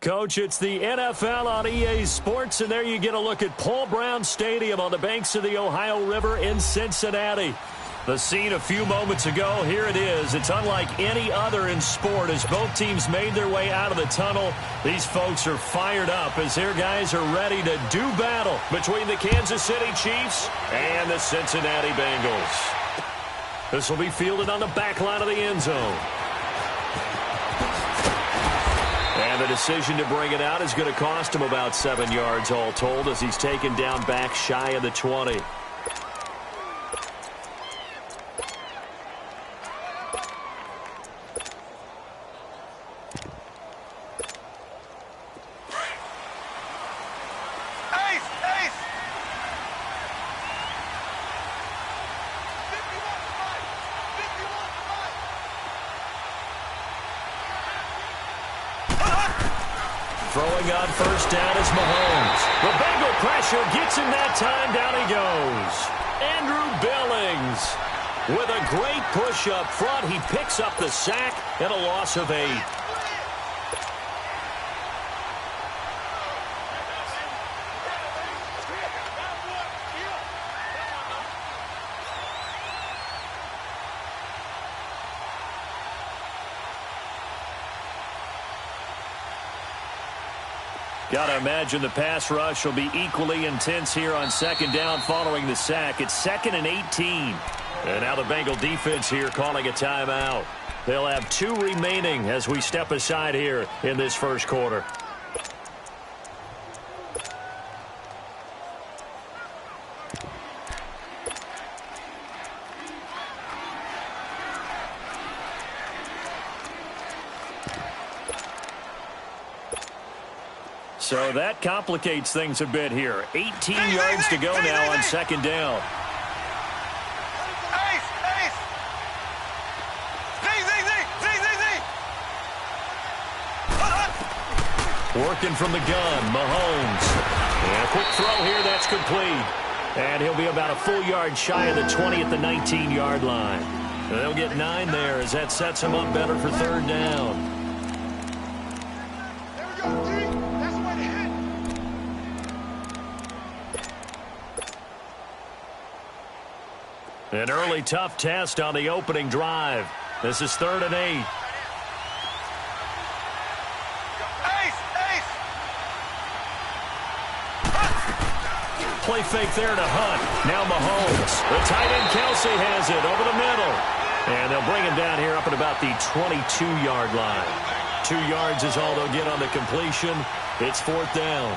Coach, it's the NFL on EA Sports, and there you get a look at Paul Brown Stadium on the banks of the Ohio River in Cincinnati. The scene a few moments ago, here it is. It's unlike any other in sport as both teams made their way out of the tunnel. These folks are fired up as their guys are ready to do battle between the Kansas City Chiefs and the Cincinnati Bengals. This will be fielded on the back line of the end zone. And the decision to bring it out is going to cost him about 7 yards all told as he's taken down back shy of the 20. Throwing on first down is Mahomes. The Bengal pressure gets him that time. Down he goes. Andrew Billings with a great push up front. He picks up the sack and a loss of 8. Got to imagine the pass rush will be equally intense here on second down following the sack. It's 2nd and 18. And now the Bengal defense here calling a timeout. They'll have 2 remaining as we step aside here in this first quarter. So that complicates things a bit here. 18 yards to go now on second down. Working from the gun, Mahomes. And a quick throw here, that's complete. And he'll be about a full yard shy of the 20 at the 19-yard line. And they'll get 9 there as that sets him up better for third down. An early tough test on the opening drive. This is 3rd and 8. Play fake there to Hunt. Now Mahomes. The tight end Kelsey has it over the middle. And they'll bring him down here up at about the 22-yard line. 2 yards is all they'll get on the completion. It's 4th down.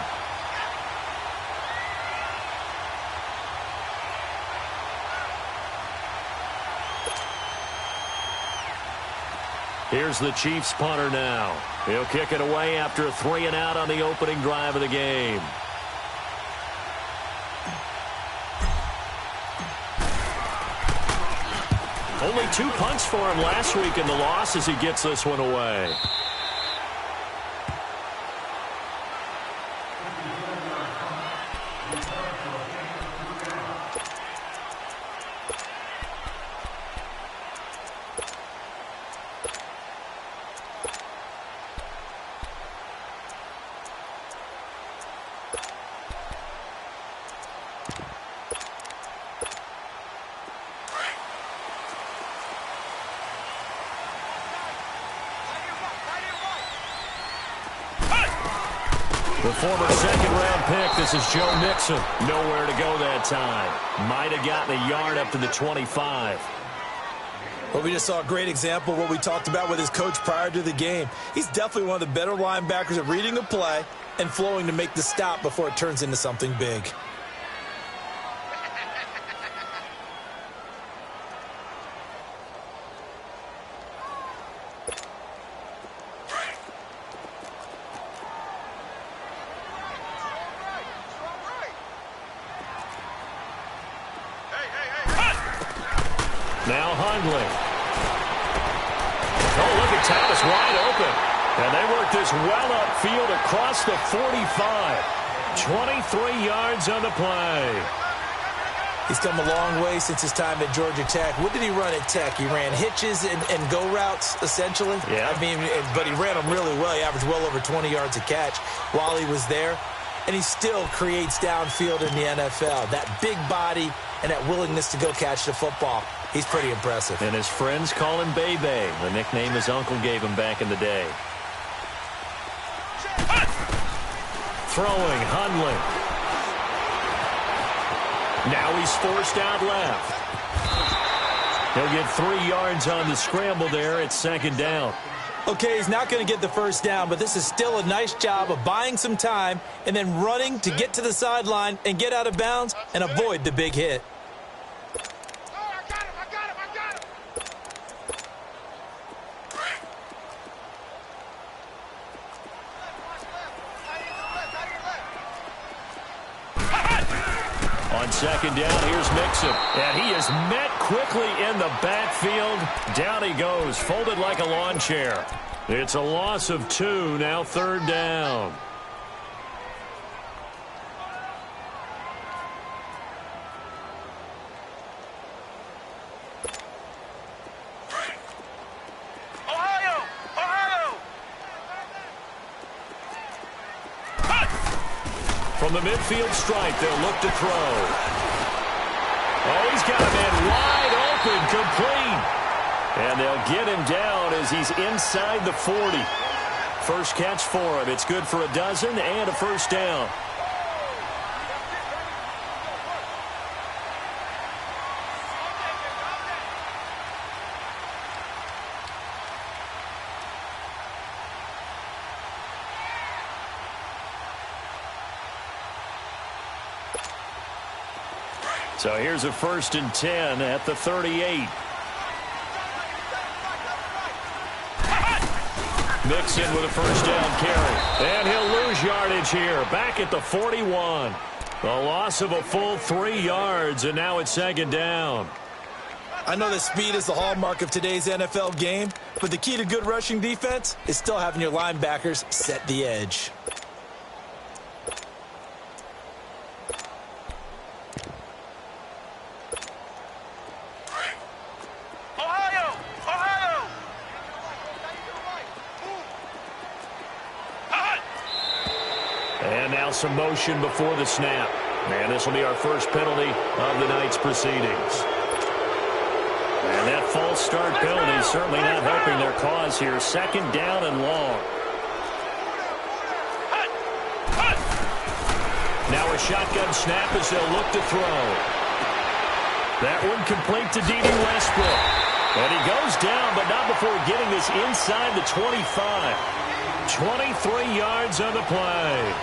Here's the Chiefs punter now. He'll kick it away after a 3 and out on the opening drive of the game. Only 2 punts for him last week in the loss as he gets this one away. The former second-round pick, this is Joe Mixon. Nowhere to go that time. Might have gotten a yard up to the 25. Well, we just saw a great example of what we talked about with his coach prior to the game. He's definitely one of the better linebackers at reading a play and flowing to make the stop before it turns into something big. Now Hundley. Oh, look at Thomas wide open. And they work this well upfield across the 45. 23 yards on the play. He's come a long way since his time at Georgia Tech. What did he run at Tech? He ran hitches and go routes, essentially. Yeah. I mean, but he ran them really well. He averaged well over 20 yards a catch while he was there. And he still creates downfield in the NFL. That big body and that willingness to go catch the football. He's pretty impressive. And his friends call him Bebe, the nickname his uncle gave him back in the day. Throwing, Hundley. Now he's forced out left. He'll get 3 yards on the scramble there at second down. Okay, he's not going to get the first down, but this is still a nice job of buying some time and then running to get to the sideline and get out of bounds and avoid the big hit. On second down, here's Mixon. And he is met quickly in the backfield. Down he goes, folded like a lawn chair. It's a loss of 2, now third down. From the midfield stripe, they'll look to throw. Oh, he's got a man wide open, complete. And they'll get him down as he's inside the 40. First catch for him. It's good for a dozen and a first down. So here's a 1st and 10 at the 38. Mixon with a first down carry. And he'll lose yardage here. Back at the 41. A loss of a full 3 yards, and now it's second down. I know that speed is the hallmark of today's NFL game, but the key to good rushing defense is still having your linebackers set the edge. And now some motion before the snap. And this will be our first penalty of the night's proceedings. And that false start penalty certainly not helping their cause here. Second down and long. Now a shotgun snap as they'll look to throw. That one complete to D.D. Westbrook. And he goes down, but not before getting this inside the 25. 23 yards on the play.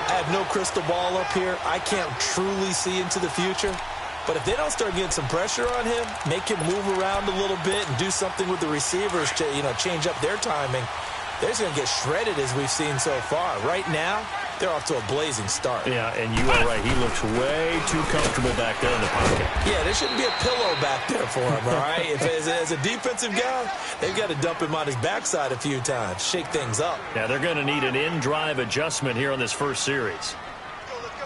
I have no crystal ball up here. I can't truly see into the future. But if they don't start getting some pressure on him, make him move around a little bit and do something with the receivers to, change up their timing, they're just going to get shredded as we've seen so far. Right now, they're off to a blazing start. Yeah, and you are right. He looks way too comfortable back there in the pocket. Yeah, there shouldn't be a pillow back there for him, all right? As a defensive guy, they've got to dump him on his backside a few times, shake things up. Yeah, they're going to need an in-drive adjustment here on this first series. Let's go.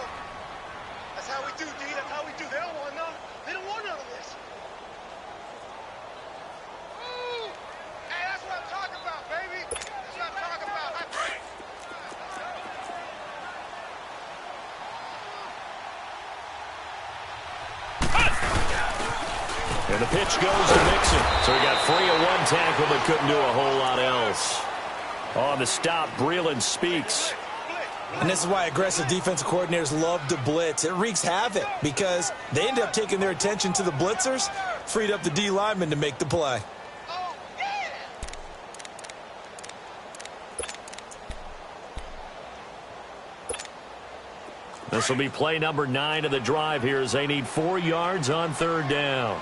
That's how we do, D. That's how we do. They don't want none. They don't want none of this. Ooh. Hey, that's what I'm talking about, baby. That's what I'm talking about. And the pitch goes to Mixon. So he got free of one tackle but couldn't do a whole lot else. On the stop, Breeland speaks. And this is why aggressive defensive coordinators love to blitz. It wreaks havoc because they end up taking their attention to the blitzers, freed up the D lineman to make the play. This will be play number 9 of the drive here as they need 4 yards on third down.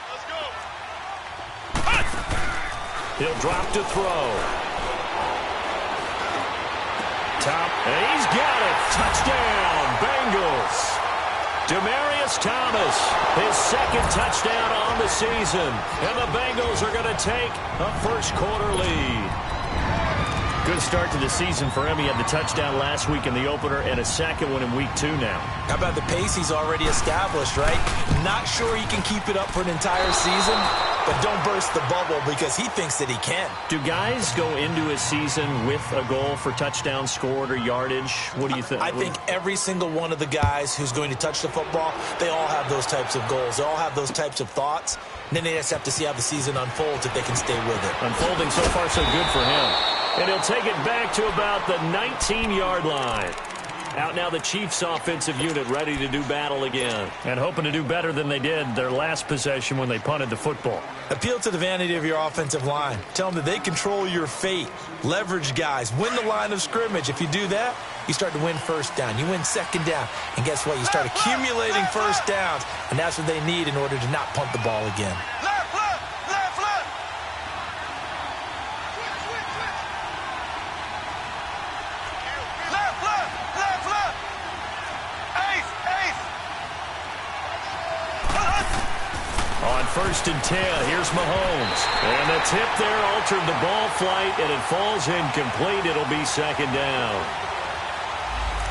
Let's go. He'll drop to throw. Top, and he's got it. Touchdown, Bengals. Demaryius Thomas, his second touchdown on the season. And the Bengals are going to take a first quarter lead. Good start to the season for him. He had the touchdown last week in the opener and a second one in week 2 now. How about the pace he's already established, right? Not sure he can keep it up for an entire season, but don't burst the bubble because he thinks that he can. Do guys go into a season with a goal for touchdown scored or yardage? What do you think? I think every single one of the guys who's going to touch the football, they all have those types of goals. They all have those types of thoughts. And then they just have to see how the season unfolds if they can stay with it. Unfolding so far so good for him. And he'll take it back to about the 19-yard line. Out now the Chiefs offensive unit ready to do battle again. And hoping to do better than they did their last possession when they punted the football. Appeal to the vanity of your offensive line. Tell them that they control your fate. Leverage guys. Win the line of scrimmage. If you do that, you start to win first down. You win second down. And guess what? You start accumulating first downs. And that's what they need in order to not punt the ball again. First and 10. Here's Mahomes. And the tip there altered the ball flight, and it falls incomplete. It'll be second down.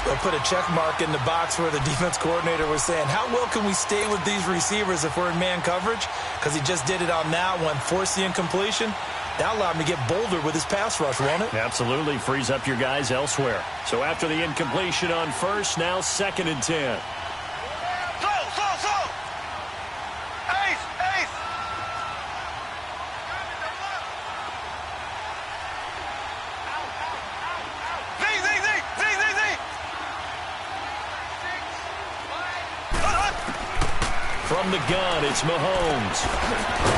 They'll put a check mark in the box where the defense coordinator was saying, how well can we stay with these receivers if we're in man coverage? Because he just did it on that one, forced the incompletion. That allowed him to get bolder with his pass rush, won't it? Absolutely. Frees up your guys elsewhere. So after the incompletion on first, now second and 10. From the gun, it's Mahomes.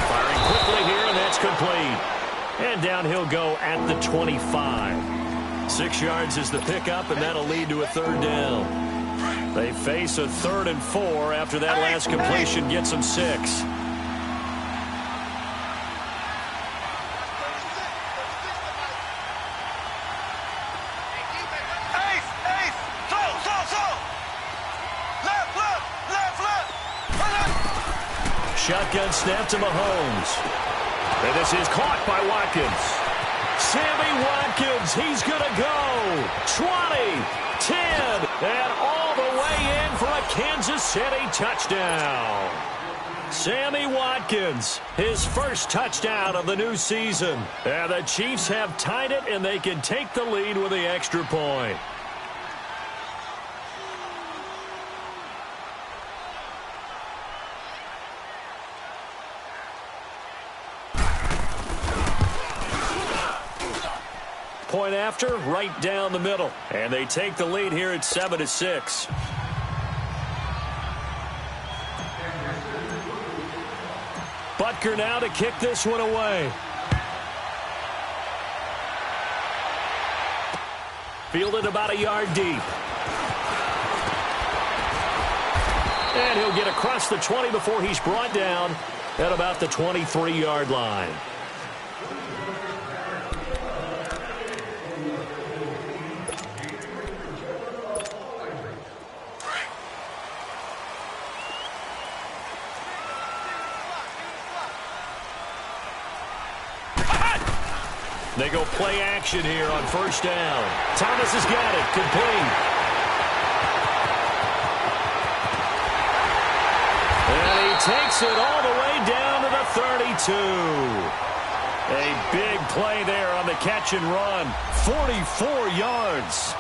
Firing quickly here, and that's complete. And down he'll go at the 25. 6 yards is the pickup, and that'll lead to a third down. They face a 3rd and 4 after that last completion gets them 6. Shotgun snap to Mahomes. And this is caught by Watkins. Sammy Watkins, he's going to go. 20, 10, and all the way in for a Kansas City touchdown. Sammy Watkins, his first touchdown of the new season. And the Chiefs have tied it, and they can take the lead with the extra point. Point after, right down the middle. And they take the lead here at 7-6. Butker now to kick this one away. Fielded about a yard deep. And he'll get across the 20 before he's brought down at about the 23-yard line. They go play action here on first down. Thomas has got it. Complete. And he takes it all the way down to the 32. A big play there on the catch and run. 44 yards.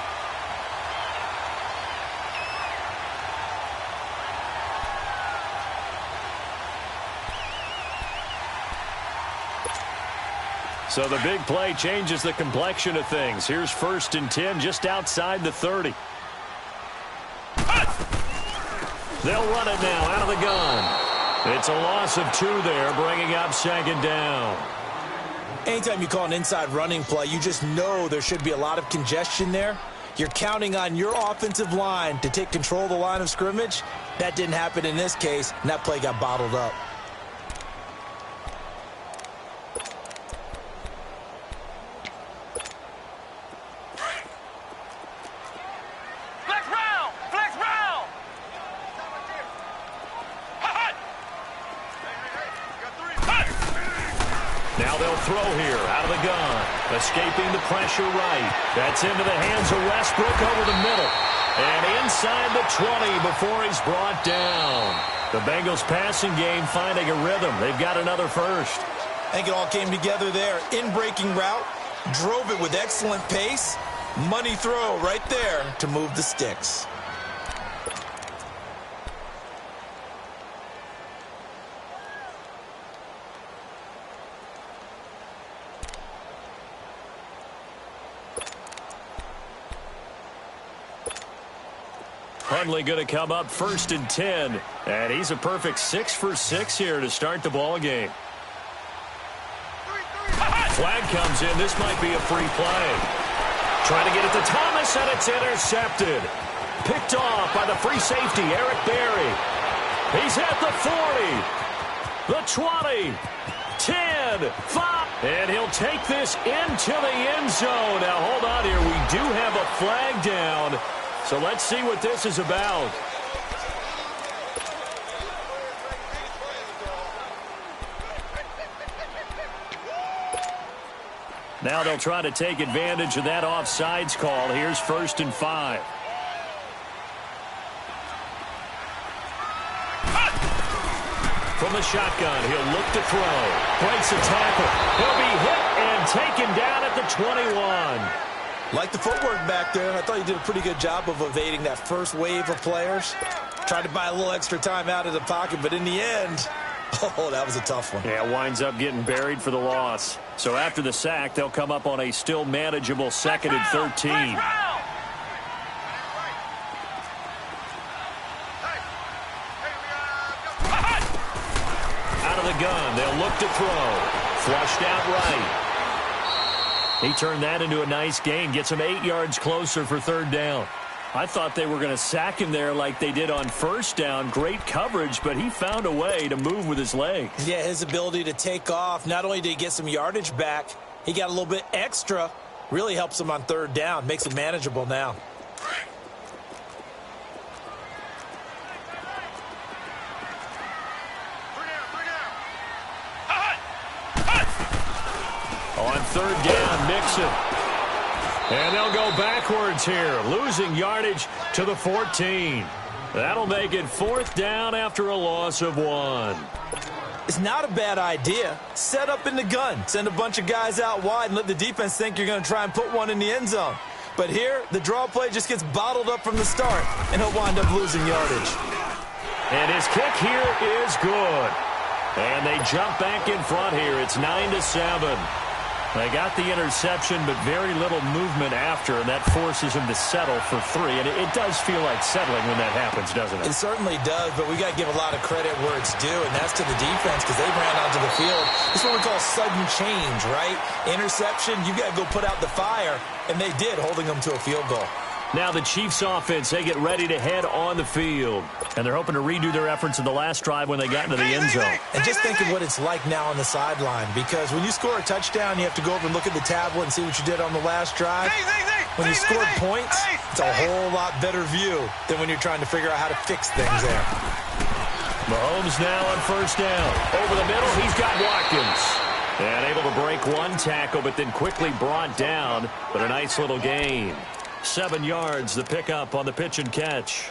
So the big play changes the complexion of things. Here's first and 10 just outside the 30. They'll run it now out of the gun. It's a loss of 2 there, bringing up second down. Anytime you call an inside running play, you just know there should be a lot of congestion there. You're counting on your offensive line to take control of the line of scrimmage. That didn't happen in this case, and that play got bottled up. throw here out of the gun. Escaping the pressure right. That's into the hands of Westbrook over the middle. And inside the 20 before he's brought down. The Bengals passing game finding a rhythm. They've got another first. I think it all came together there. In-breaking route. Drove it with excellent pace. Money throw right there to move the sticks. Hundley going to come up 1st and 10. And he's a perfect 6 for 6 here to start the ball game. Flag comes in. This might be a free play. Trying to get it to Thomas, and it's intercepted. Picked off by the free safety, Eric Berry. He's at the 40, the 20, 10, 5. And he'll take this into the end zone. Now, hold on here. We do have a flag down. So let's see what this is about. Now they'll try to take advantage of that offsides call. Here's 1st and 5. From the shotgun, he'll look to throw. Breaks a tackle. He'll be hit and taken down at the 21. Like the footwork back there. I thought you did a pretty good job of evading that first wave of players. Tried to buy a little extra time out of the pocket, but in the end, oh, that was a tough one. Yeah, winds up getting buried for the loss. So after the sack, they'll come up on a still manageable 2nd and 13. Out of the gun, they'll look to throw. Flushed out right. He turned that into a nice gain. Gets him 8 yards closer for 3rd down. I thought they were going to sack him there like they did on 1st down. Great coverage, but he found a way to move with his legs. Yeah, his ability to take off. Not only did he get some yardage back, he got a little bit extra. Really helps him on 3rd down. Makes it manageable now. On 3rd down, Mixon. And they'll go backwards here, losing yardage to the 14. That'll make it 4th down after a loss of 1. It's not a bad idea. Set up in the gun. Send a bunch of guys out wide and let the defense think you're going to try and put one in the end zone. But here, the draw play just gets bottled up from the start, and he'll wind up losing yardage. And his kick here is good. And they jump back in front here. It's 9-7. They got the interception, but very little movement after, and that forces him to settle for 3. And it does feel like settling when that happens, doesn't it? It certainly does, but we got to give a lot of credit where it's due, and that's to the defense because they ran onto the field. This is what we call sudden change, right? Interception, you got to go put out the fire, and they did, holding them to a field goal. Now the Chiefs offense, they get ready to head on the field. And they're hoping to redo their efforts in the last drive when they got into the end zone. And just think of what it's like now on the sideline, because when you score a touchdown, you have to go over and look at the tablet and see what you did on the last drive. When you scored points, it's a whole lot better view than when you're trying to figure out how to fix things there. Mahomes now on 1st down. Over the middle, he's got Watkins. And able to break one tackle, but then quickly brought down. But a nice little gain. 7 yards, the pickup on the pitch and catch.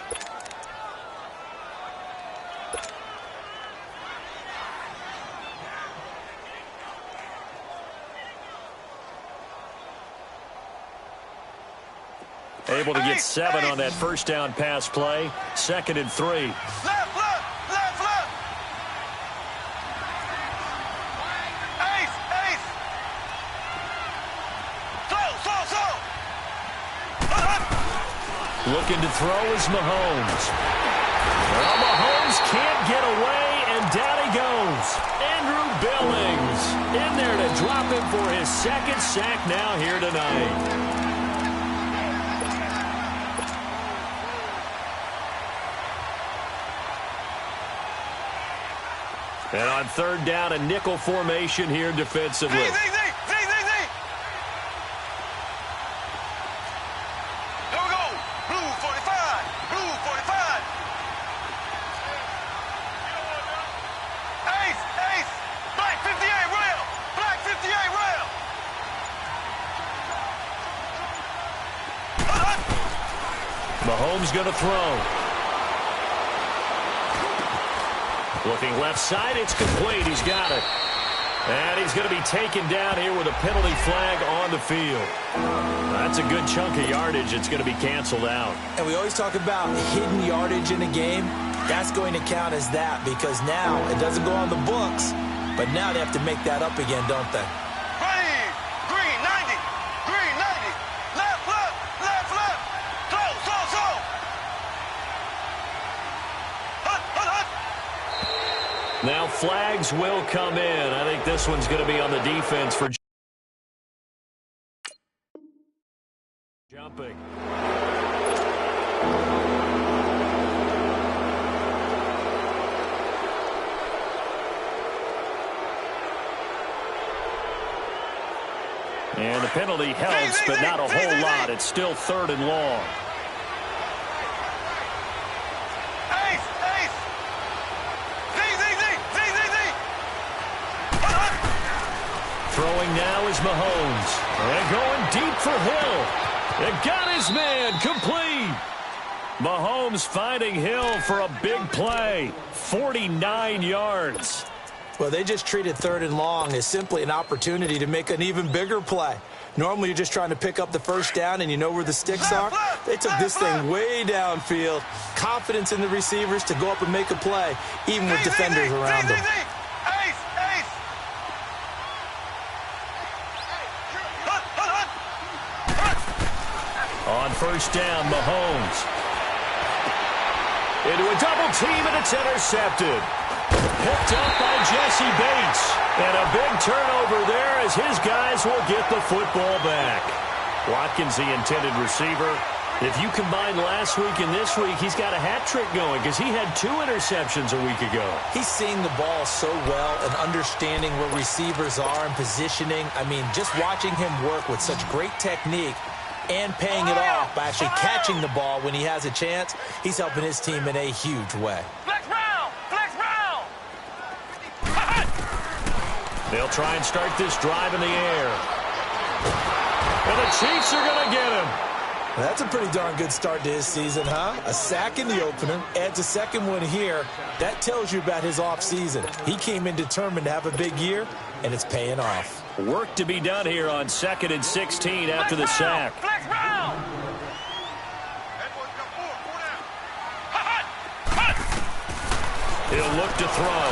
Able to get 7 on that 1st down pass play. 2nd and 3. Left, left, left, left. Ace, ace. Slow. Looking to throw is Mahomes. Well, Mahomes can't get away, and down he goes. Andrew Billings in there to drop him for his 2nd sack now here tonight. And on 3rd down, a nickel formation here defensively. Z. Here we go. Blue 45. Blue 45. Ace. Black 58, William. Black 58, Mahomes going to throw. Looking left side, it's complete. He's got it. And he's going to be taken down here with a penalty flag on the field. That's a good chunk of yardage. It's going to be canceled out. And we always talk about hidden yardage in a game. That's going to count as that because now it doesn't go on the books, but now they have to make that up again, don't they? Ready. Green 90. Green 90. Left, left, left, left. Slow. Hut. Now flags will come in. I think this one's going to be on the defense for jumping. And the penalty helps, but not a whole lot. It's still 3rd and long. Throwing now is Mahomes. And going deep for Hill. And got his man complete. Mahomes finding Hill for a big play. 49 yards. Well, they just treated 3rd and long as simply an opportunity to make an even bigger play. Normally, you're just trying to pick up the first down and you know where the sticks are. They took this thing way downfield. Confidence in the receivers to go up and make a play, even with defenders around them. On first down, Mahomes. Into a double team, and it's intercepted. Picked up by Jesse Bates. And a big turnover there as his guys will get the football back. Watkins, the intended receiver. If you combine last week and this week, he's got a hat trick going because he had 2 interceptions a week ago. He's seeing the ball so well and understanding where receivers are and positioning. I mean, just watching him work with such great technique and paying it off by actually catching the ball when he has a chance, he's helping his team in a huge way. Flex round. They'll try and start this drive in the air. And the Chiefs are going to get him. That's a pretty darn good start to his season, huh? A sack in the opener, adds a second one here. That tells you about his offseason. He came in determined to have a big year, and it's paying off. Work to be done here on 2nd and 16 after the sack. Flex round. He'll look to throw.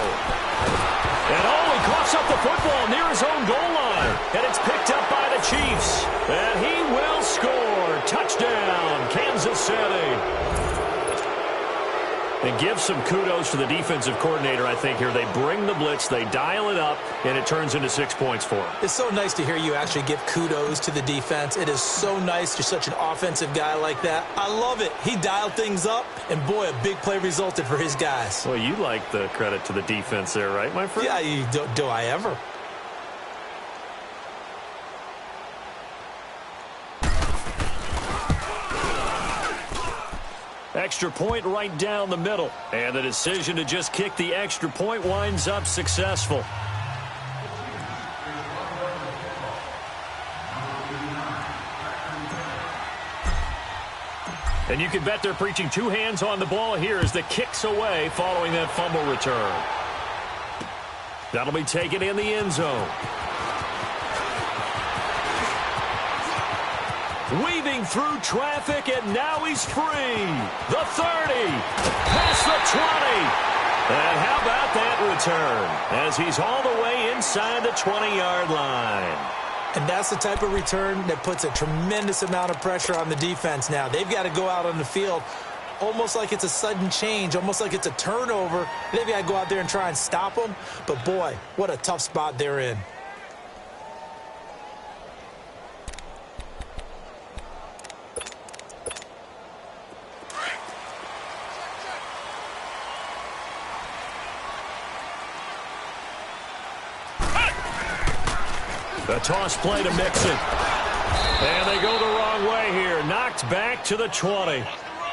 And he coughs up the football near his own goal line. And it's picked up by the Chiefs. And he will score. Touchdown, Kansas City. And give some kudos to the defensive coordinator, I think, here. They bring the blitz, they dial it up, and it turns into 6 points for him. It's so nice to hear you actually give kudos to the defense. It is so nice. You're such an offensive guy like that. I love it. He dialed things up, and boy, a big play resulted for his guys. Well, you like the credit to the defense there, right, my friend? Yeah, do I ever? Extra point right down the middle. And the decision to just kick the extra point winds up successful. And you can bet they're preaching 2 hands on the ball here as the kick's away following that fumble return. That'll be taken in the end zone. Weaving through traffic, and now he's free. The 30, past the 20. And how about that return as he's all the way inside the 20-yard line. And that's the type of return that puts a tremendous amount of pressure on the defense now. They've got to go out on the field almost like it's a sudden change, almost like it's a turnover. They've got to go out there and try and stop them. But, boy, what a tough spot they're in. A toss play to Mixon. And they go the wrong way here. Knocked back to the 20.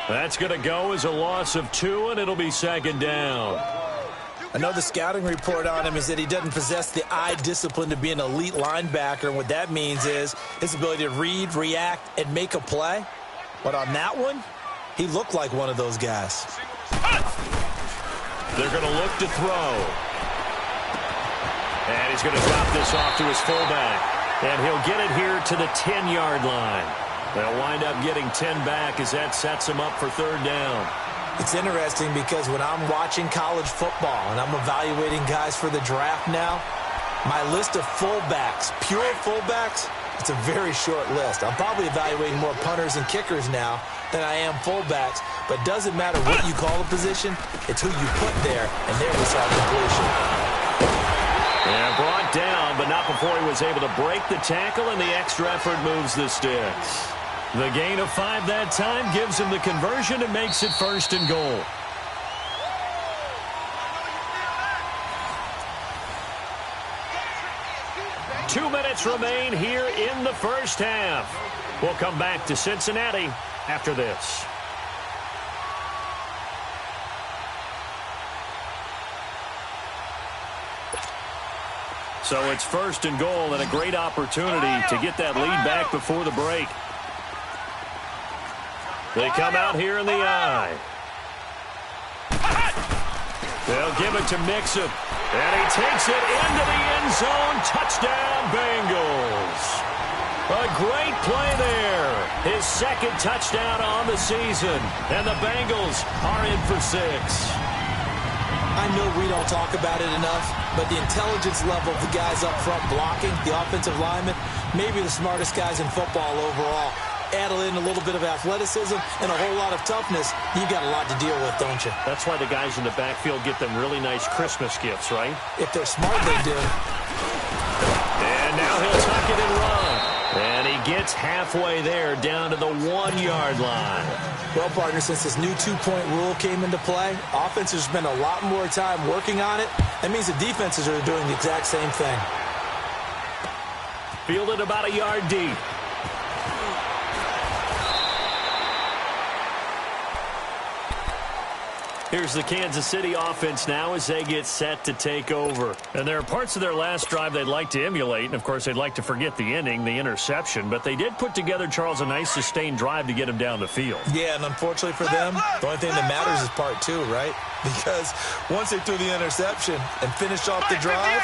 That's going to go as a loss of 2, and it'll be 2nd down. I know the scouting report on him is that he doesn't possess the eye discipline to be an elite linebacker. And what that means is his ability to read, react, and make a play. But on that one, He looked like one of those guys. They're going to look to throw. And he's going to drop this off to his fullback. And he'll get it here to the 10-yard line. They'll wind up getting 10 back as that sets him up for third down. It's interesting because when I'm watching college football and I'm evaluating guys for the draft now, my list of fullbacks, pure fullbacks, it's a very short list. I'm probably evaluating more punters and kickers now than I am fullbacks, but it doesn't matter what you call the position, it's who you put there, and there we saw completion. Yeah, brought down, but not before he was able to break the tackle, and the extra effort moves the sticks. The gain of 5 that time gives him the conversion and makes it 1st and goal. Two minutes remain here in the first half. We'll come back to Cincinnati after this. So it's 1st and goal and a great opportunity to get that lead back before the break. They come out here in the eye. They'll give it to Mixon. And he takes it into the end zone. Touchdown, Bengals. A great play there. His 2nd touchdown on the season. And the Bengals are in for 6. I know we don't talk about it enough, but the intelligence level of the guys up front blocking, the offensive linemen, maybe the smartest guys in football overall. Add in a little bit of athleticism and a whole lot of toughness, you've got a lot to deal with, don't you? That's why the guys in the backfield get them really nice Christmas gifts, right? If they're smart, they do. And now he'll tuck it and run. And he gets halfway there down to the 1-yard line. Well, partner, since this new 2-point rule came into play, offenses spend a lot more time working on it. That means the defenses are doing the exact same thing. Fielded about a yard deep. Here's the Kansas City offense now as they get set to take over. And there are parts of their last drive they'd like to emulate. And, of course, they'd like to forget the ending, the interception. But they did put together, Charles, a nice sustained drive to get him down the field. Yeah, and unfortunately for them, the only thing that matters is part 2, right? Because once they threw the interception and finished off the drive,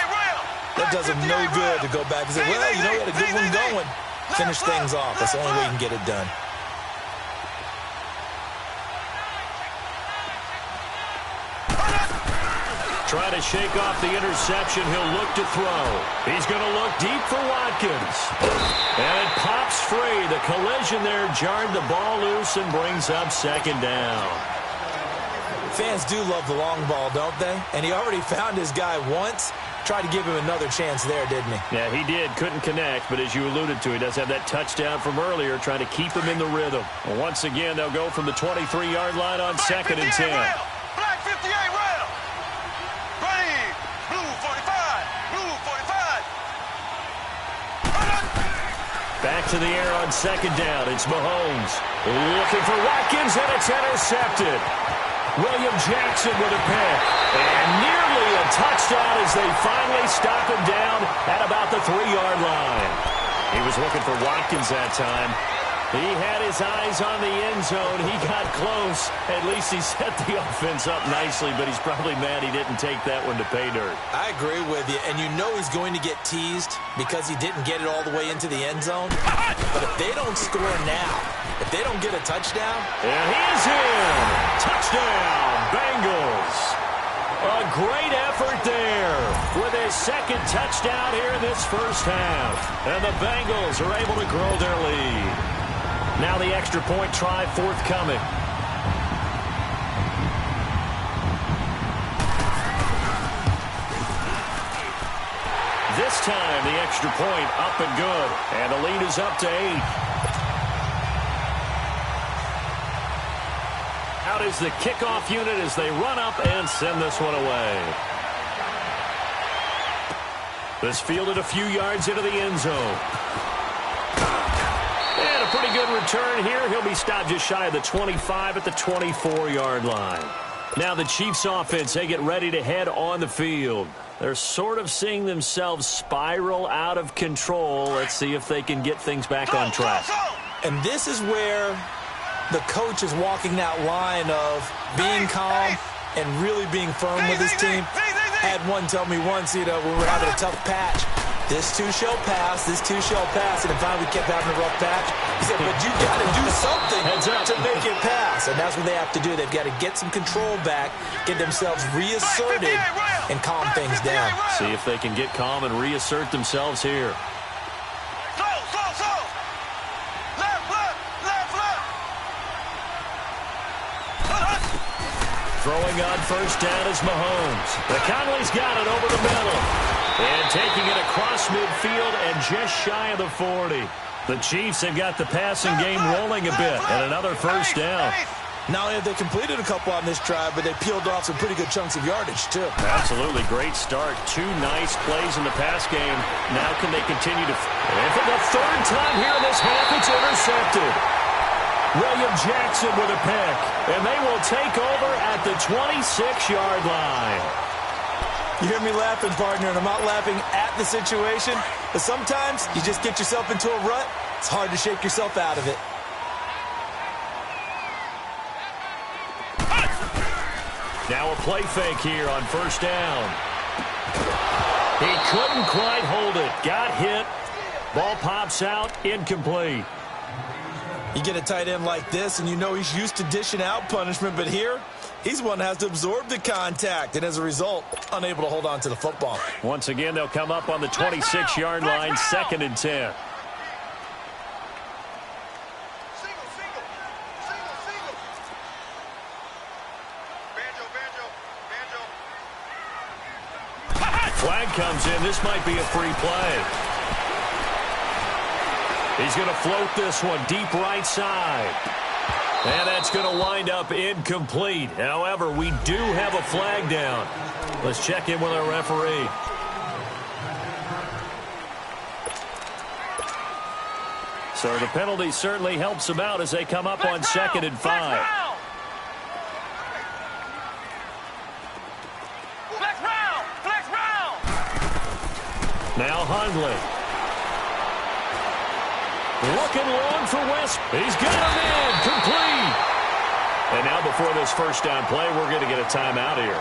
that does them no good to go back and say, well, you know, we had a good one going. Finish things off. That's the only way you can get it done. Try to shake off the interception. He'll look to throw. He's going to look deep for Watkins. And it pops free. The collision there jarred the ball loose and brings up 2nd down. Fans do love the long ball, don't they? And he already found his guy once. Tried to give him another chance there, didn't he? Yeah, he did. Couldn't connect, but as you alluded to, he does have that touchdown from earlier, trying to keep him in the rhythm. Well, once again, they'll go from the 23-yard line on 2nd and 10. Black 58 round. Ready. Blue 45. Blue 45. Back to the air on 2nd down. It's Mahomes. Looking for Watkins, and it's intercepted. William Jackson with a pick. And nearly a touchdown as they finally stop him down at about the 3-yard line. He was looking for Watkins that time. He had his eyes on the end zone. He got close. At least he set the offense up nicely, but he's probably mad he didn't take that one to pay dirt. I agree with you, and you know he's going to get teased because he didn't get it all the way into the end zone. But if they don't score now, if they don't get a touchdown... And he is in! Touchdown, Bengals! A great effort there with his 2nd touchdown here in this first half. And the Bengals are able to grow their lead. Now the extra point try forthcoming. This time the extra point up and good. And the lead is up to 8. Out is the kickoff unit as they run up and send this one away. This fielded a few yards into the end zone. And a pretty good return here. He'll be stopped just shy of the 25 at the 24-yard line. Now the Chiefs offense, they get ready to head on the field. They're sort of seeing themselves spiral out of control. Let's see if they can get things back on track. And this is where the coach is walking that line of being calm and really being firm with his team. I had one tell me once, when we were having a tough patch, this too shall pass, this too shall pass, and then finally we kept having a rough patch. He said, but you got to do something to make it pass, and that's what they have to do. They've got to get some control back, get themselves reasserted, and calm things down. See if they can get calm and reassert themselves here. Throwing on first down is Mahomes. The Conley's got it over the middle. And taking it across midfield and just shy of the 40. The Chiefs have got the passing game rolling a bit. And another first down. Not only have they completed a couple on this drive, but they peeled off some pretty good chunks of yardage, too. Absolutely. Great start. 2 nice plays in the pass game. Now can they continue to... And for the third time here in this half, it's intercepted. William Jackson with a pick, and they will take over at the 26-yard line. You hear me laughing, partner, and I'm not laughing at the situation, but sometimes you just get yourself into a rut. It's hard to shake yourself out of it. Now a play fake here on first down. He couldn't quite hold it. Got hit. Ball pops out, incomplete. You get a tight end like this, and you know he's used to dishing out punishment, but here, he's one that has to absorb the contact, and as a result, unable to hold on to the football. Once again, they'll come up on the 26-yard line, 2nd and 10. Flag comes in. This might be a free play. He's going to float this one deep right side. And that's going to wind up incomplete. However, we do have a flag down. Let's check in with our referee. So the penalty certainly helps them out as they come up on 2nd and 5. Now Hundley. Looking long for West. He's got him in. Complete. And now before this first down play, we're going to get a timeout here,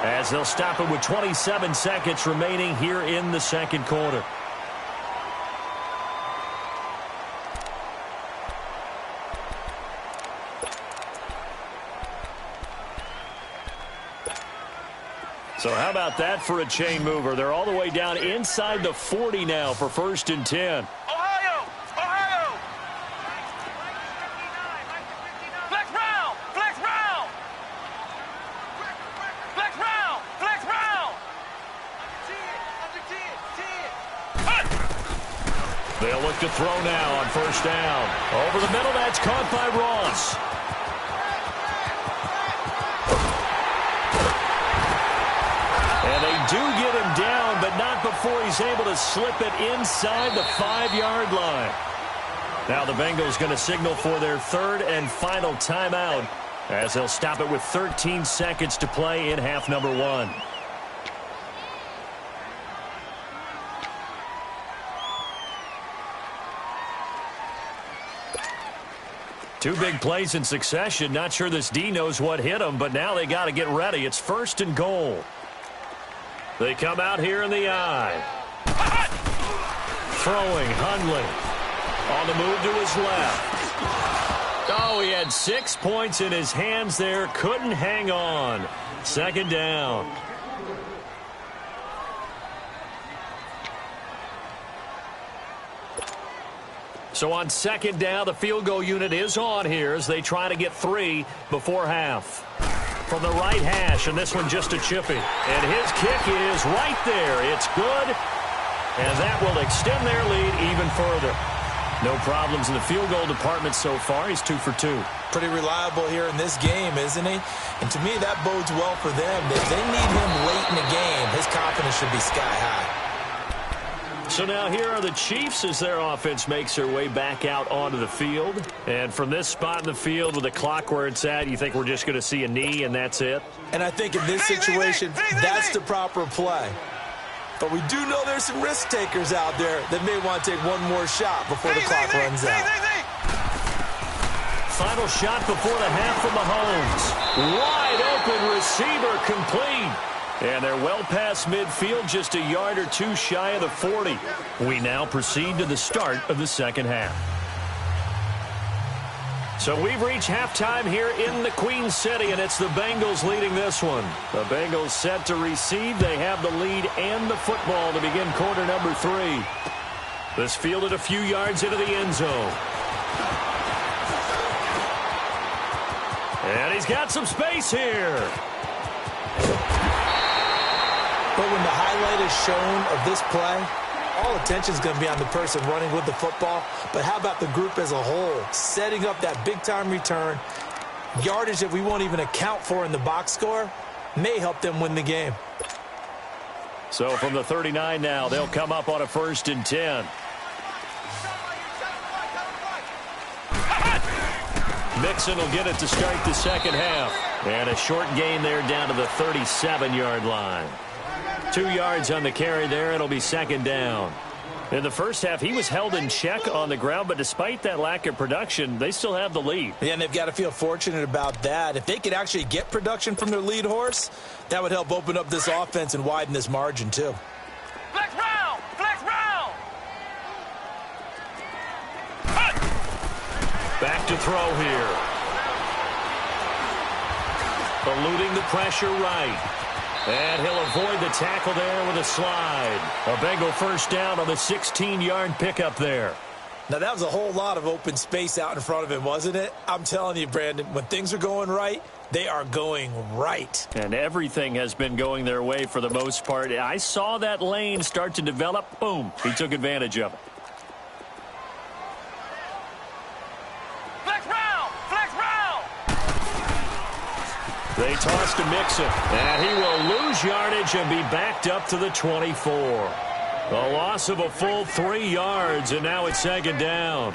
as they'll stop it with 27 seconds remaining here in the second quarter. So how about that for a chain mover? They're all the way down inside the 40 now for 1st and 10. They'll look to throw now on first down. Over the middle, that's caught by Ross. And they do get him down, but not before he's able to slip it inside the 5-yard line. Now the Bengals going to signal for their 3rd and final timeout, as they'll stop it with 13 seconds to play in half number 1. Two big plays in succession. Not sure this D knows what hit him, but now they got to get ready. It's 1st and goal. They come out here in the eye. Throwing, Hundley. On the move to his left. Oh, he had 6 points in his hands there. Couldn't hang on. 2nd down. So on 2nd down, the field goal unit is on here as they try to get 3 before half. From the right hash, and this one just a chippy. And his kick is right there. It's good, and that will extend their lead even further. No problems in the field goal department so far. He's 2 for 2. Pretty reliable here in this game, isn't he? And to me, that bodes well for them. If they need him late in the game, his confidence should be sky high. So now here are the Chiefs as their offense makes their way back out onto the field. And from this spot in the field with the clock where it's at, you think we're just going to see a knee and that's it? And I think in this situation, that's the proper play. But we do know there's some risk takers out there that may want to take one more shot before the clock runs out. final shot before the half from Mahomes. Wide open receiver complete. And they're well past midfield, just a yard or two shy of the 40. We now proceed to the start of the second half. So we've reached halftime here in the Queen City, and it's the Bengals leading this one. The Bengals set to receive. They have the lead and the football to begin quarter number 3. This fielded a few yards into the end zone. And he's got some space here. But when the highlight is shown of this play, all attention is going to be on the person running with the football. But how about the group as a whole, setting up that big-time return, yardage that we won't even account for in the box score, may help them win the game. So from the 39 now, they'll come up on a 1st and 10. Mixon will get it to start the second half. And a short gain there down to the 37-yard line. 2 yards on the carry there. It'll be second down. In the first half, he was held in check on the ground, but despite that lack of production, they still have the lead. Yeah, and they've got to feel fortunate about that. If they could actually get production from their lead horse, that would help open up this offense and widen this margin, too. Flex round! Flex round! Back to throw here. Eluding the pressure right. And he'll avoid the tackle there with a slide. A Bengal first down on the 16-yard pickup there. Now, that was a whole lot of open space out in front of him, wasn't it? I'm telling you, Brandon, when things are going right, they are going right. And everything has been going their way for the most part. I saw that lane start to develop. Boom. He took advantage of it. They toss to Mixon, and he will lose yardage and be backed up to the 24. A loss of a full 3 yards, and now it's second down.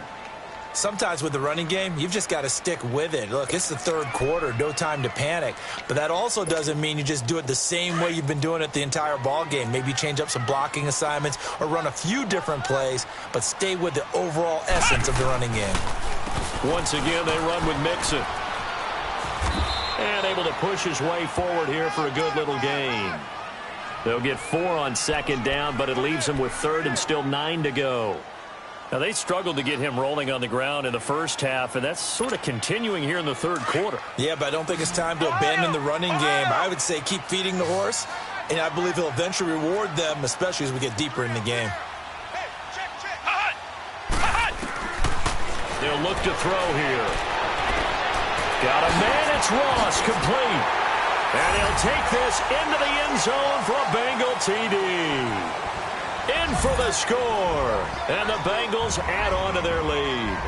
Sometimes with the running game, you've just got to stick with it. Look, it's the third quarter, no time to panic. But that also doesn't mean you just do it the same way you've been doing it the entire ball game. Maybe change up some blocking assignments or run a few different plays, but stay with the overall essence of the running game. Once again, they run with Mixon. And able to push his way forward here for a good little gain. They'll get 4 on second down, but it leaves them with third and still 9 to go. Now, they struggled to get him rolling on the ground in the first half, and that's sort of continuing here in the third quarter. Yeah, but I don't think it's time to abandon the running game. I would say keep feeding the horse, and I believe he'll eventually reward them, especially as we get deeper in the game. They'll look to throw here. Got a man, it's Ross, complete. And he'll take this into the end zone for a Bengal TD. In for the score. And the Bengals add on to their lead.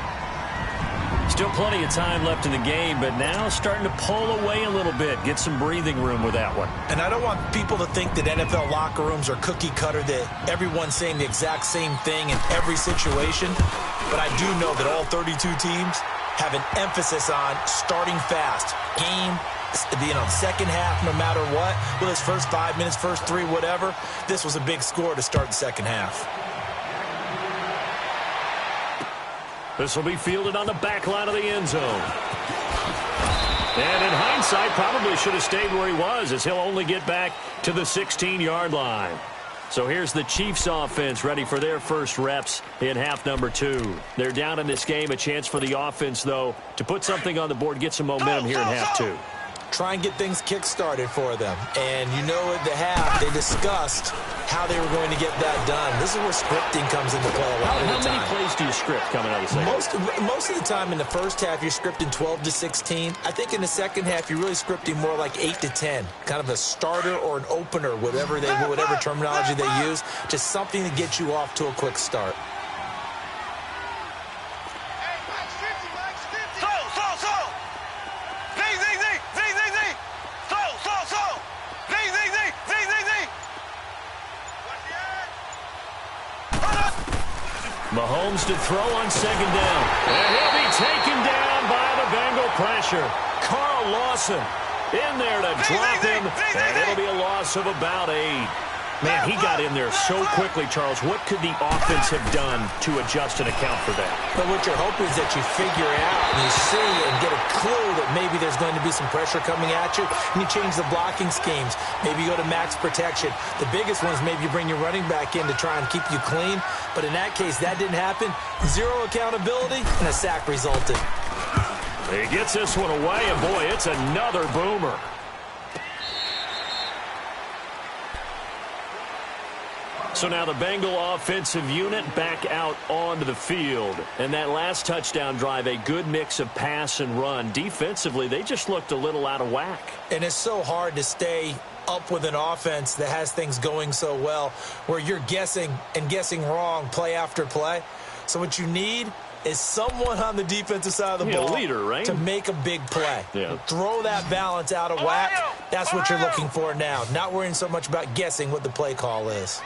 Still plenty of time left in the game, but now starting to pull away a little bit. Get some breathing room with that one. And I don't want people to think that NFL locker rooms are cookie cutter, that everyone's saying the exact same thing in every situation. But I do know that all 32 teams have an emphasis on starting fast. Game, second half, no matter what. Well, his first 5 minutes, first 3, whatever. This was a big score to start the second half. This will be fielded on the back line of the end zone. And in hindsight, probably should have stayed where he was, as he'll only get back to the 16-yard line. So here's the Chiefs offense ready for their first reps in half number 2. They're down in this game. A chance for the offense, though, to put something on the board, get some momentum here in half 2. Try and get things kick-started for them. And you know at the half, they discussed how they were going to get that done. This is where scripting comes into play a lot of the time. How many plays do you script coming out of the second? Most of the time in the first half, you're scripting 12 to 16. I think in the second half, you're really scripting more like 8 to 10. Kind of a starter or an opener, whatever terminology they use. Just something to get you off to a quick start. Mahomes to throw on second down. And he'll be taken down by the Bengal pressure. Carl Lawson in there to drop him. And it'll be a loss of about 8. Man, he got in there so quickly, Charles. What could the offense have done to adjust and account for that? But what you're hoping is that you figure it out and you see and get a clue that maybe there's going to be some pressure coming at you, and you change the blocking schemes. Maybe you go to max protection. The biggest one is maybe you bring your running back in to try and keep you clean. But in that case, that didn't happen. Zero accountability, and a sack resulted. He gets this one away, and boy, it's another boomer. So now the Bengal offensive unit back out onto the field. And that last touchdown drive, a good mix of pass and run. Defensively, they just looked a little out of whack. And it's so hard to stay up with an offense that has things going so well, where you're guessing and guessing wrong play after play. So what you need is someone on the defensive side of the ball leader, right? to make a big play. Yeah. Throw that balance out of whack. That's what you're looking for now. Not worrying so much about guessing what the play call is.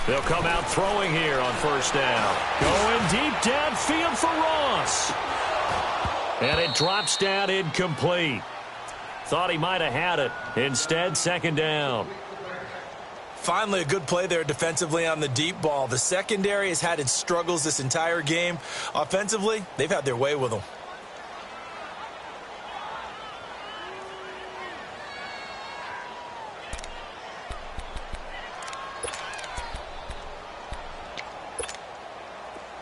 They'll come out throwing here on first down. Going deep downfield for Ross. And it drops down incomplete. Thought he might have had it. Instead, second down. Finally, a good play there defensively on the deep ball. The secondary has had its struggles this entire game. Offensively, they've had their way with them.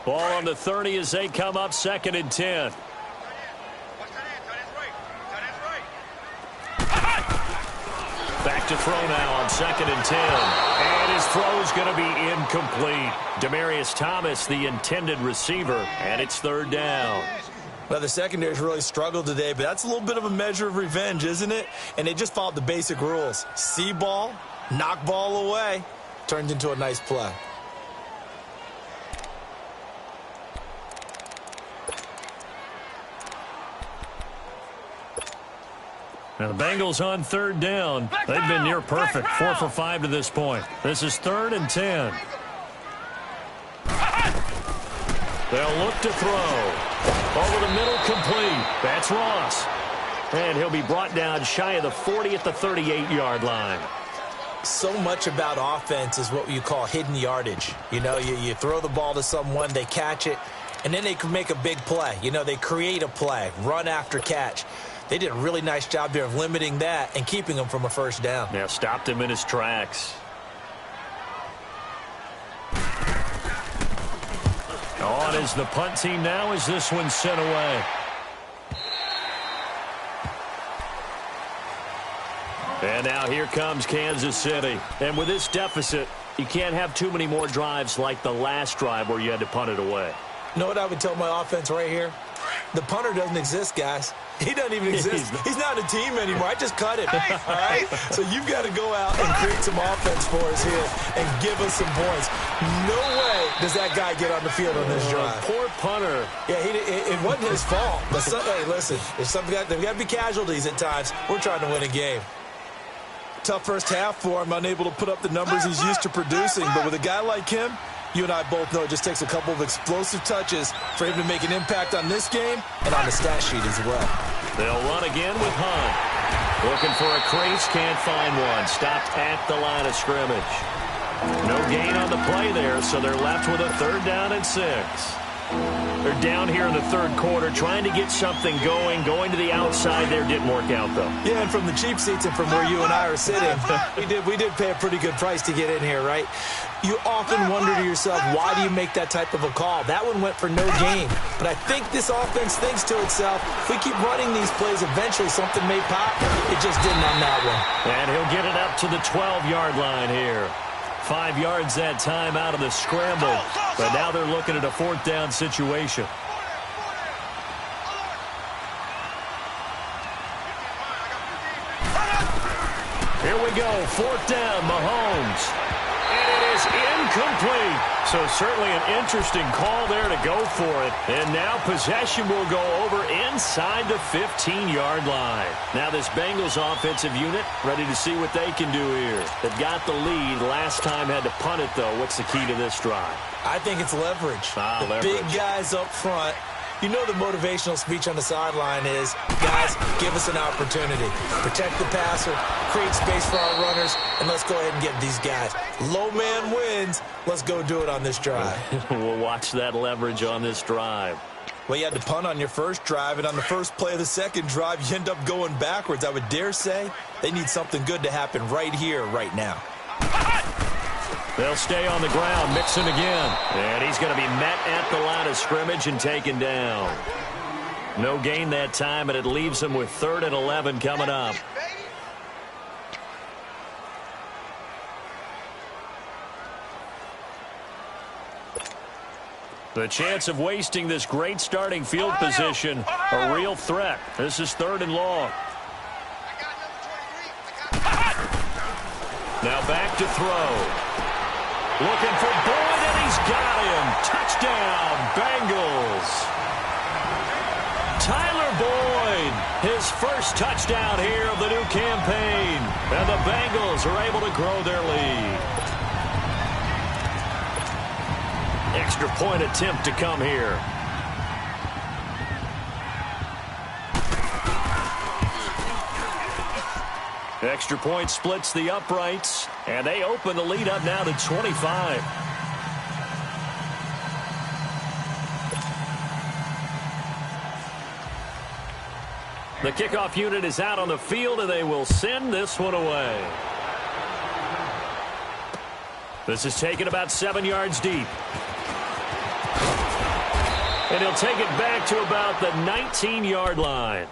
Ball on the 30 as they come up second and 10. Back to throw now on second and 10. And his throw's going to be incomplete. Demaryius Thomas, the intended receiver, and it's third down. Well, the secondary's really struggled today, but that's a little bit of a measure of revenge, isn't it? And they just followed the basic rules. See ball, knock ball away, turned into a nice play. Now the Bengals on third down. They've been near perfect, 4 for 5 to this point. This is third and 10. They'll look to throw. Over the middle, complete. That's Ross. And he'll be brought down shy of the 40 at the 38-yard line. So much about offense is what you call hidden yardage. You know, you throw the ball to someone, they catch it, and then they can make a big play. You know, they create a play, run after catch. They did a really nice job there of limiting that and keeping him from a first down. Yeah, stopped him in his tracks. On is the punt team now as this one's sent away. And now here comes Kansas City. And with this deficit, you can't have too many more drives like the last drive where you had to punt it away. You know what I would tell my offense right here? The punter doesn't exist, guys. He doesn't even exist. He's not a team anymore. I just cut him. All right? So you've got to go out and create some offense for us here and give us some points. No way does that guy get on the field on this drive. Poor punter. Yeah, it wasn't his fault. But hey, listen, there's got to be casualties at times. We're trying to win a game. Tough first half for him, unable to put up the numbers he's used to producing. But with a guy like him, you and I both know it just takes a couple of explosive touches for him to make an impact on this game and on the stat sheet as well. They'll run again with Hunt. Looking for a crease, can't find one. Stopped at the line of scrimmage. No gain on the play there, so they're left with a third down and 6. They're down here in the third quarter, trying to get something going. Going to the outside there didn't work out, though. Yeah, and from the cheap seats and from where you and I are sitting, we did pay a pretty good price to get in here, right? You often wonder to yourself, why do you make that type of a call? That one went for no gain. But I think this offense thinks to itself, if we keep running these plays, eventually something may pop. It just didn't on that one. And he'll get it up to the 12-yard line here. 5 yards that time out of the scramble. But now they're looking at a fourth down situation. Here we go. Fourth down, Mahomes. And it is incomplete. So certainly an interesting call there to go for it. And now possession will go over inside the 15-yard line. Now this Bengals offensive unit ready to see what they can do here. They've got the lead. Last time had to punt it, though. What's the key to this drive? I think it's leverage. Leverage. Big guys up front. You know the motivational speech on the sideline is, guys, give us an opportunity. Protect the passer, create space for our runners, and let's go ahead and get these guys. Low man wins. Let's go do it on this drive. We'll watch that leverage on this drive. Well, you had to punt on your first drive, and on the first play of the second drive, you end up going backwards. I would dare say they need something good to happen right here, right now. They'll stay on the ground, mixing again. And he's going to be met at the line of scrimmage and taken down. No gain that time, and it leaves him with 3rd and 11 coming up. The chance of wasting this great starting field position, a real threat. This is 3rd and long. Now back to throw. Looking for Boyd, and he's got him. Touchdown, Bengals. Tyler Boyd, his first touchdown here of the new campaign. And the Bengals are able to grow their lead. Extra point attempt to come here. Extra point splits the uprights, and they open the lead up now to 25. The kickoff unit is out on the field, and they will send this one away. This is taken about 7 yards deep. And he'll take it back to about the 19-yard line.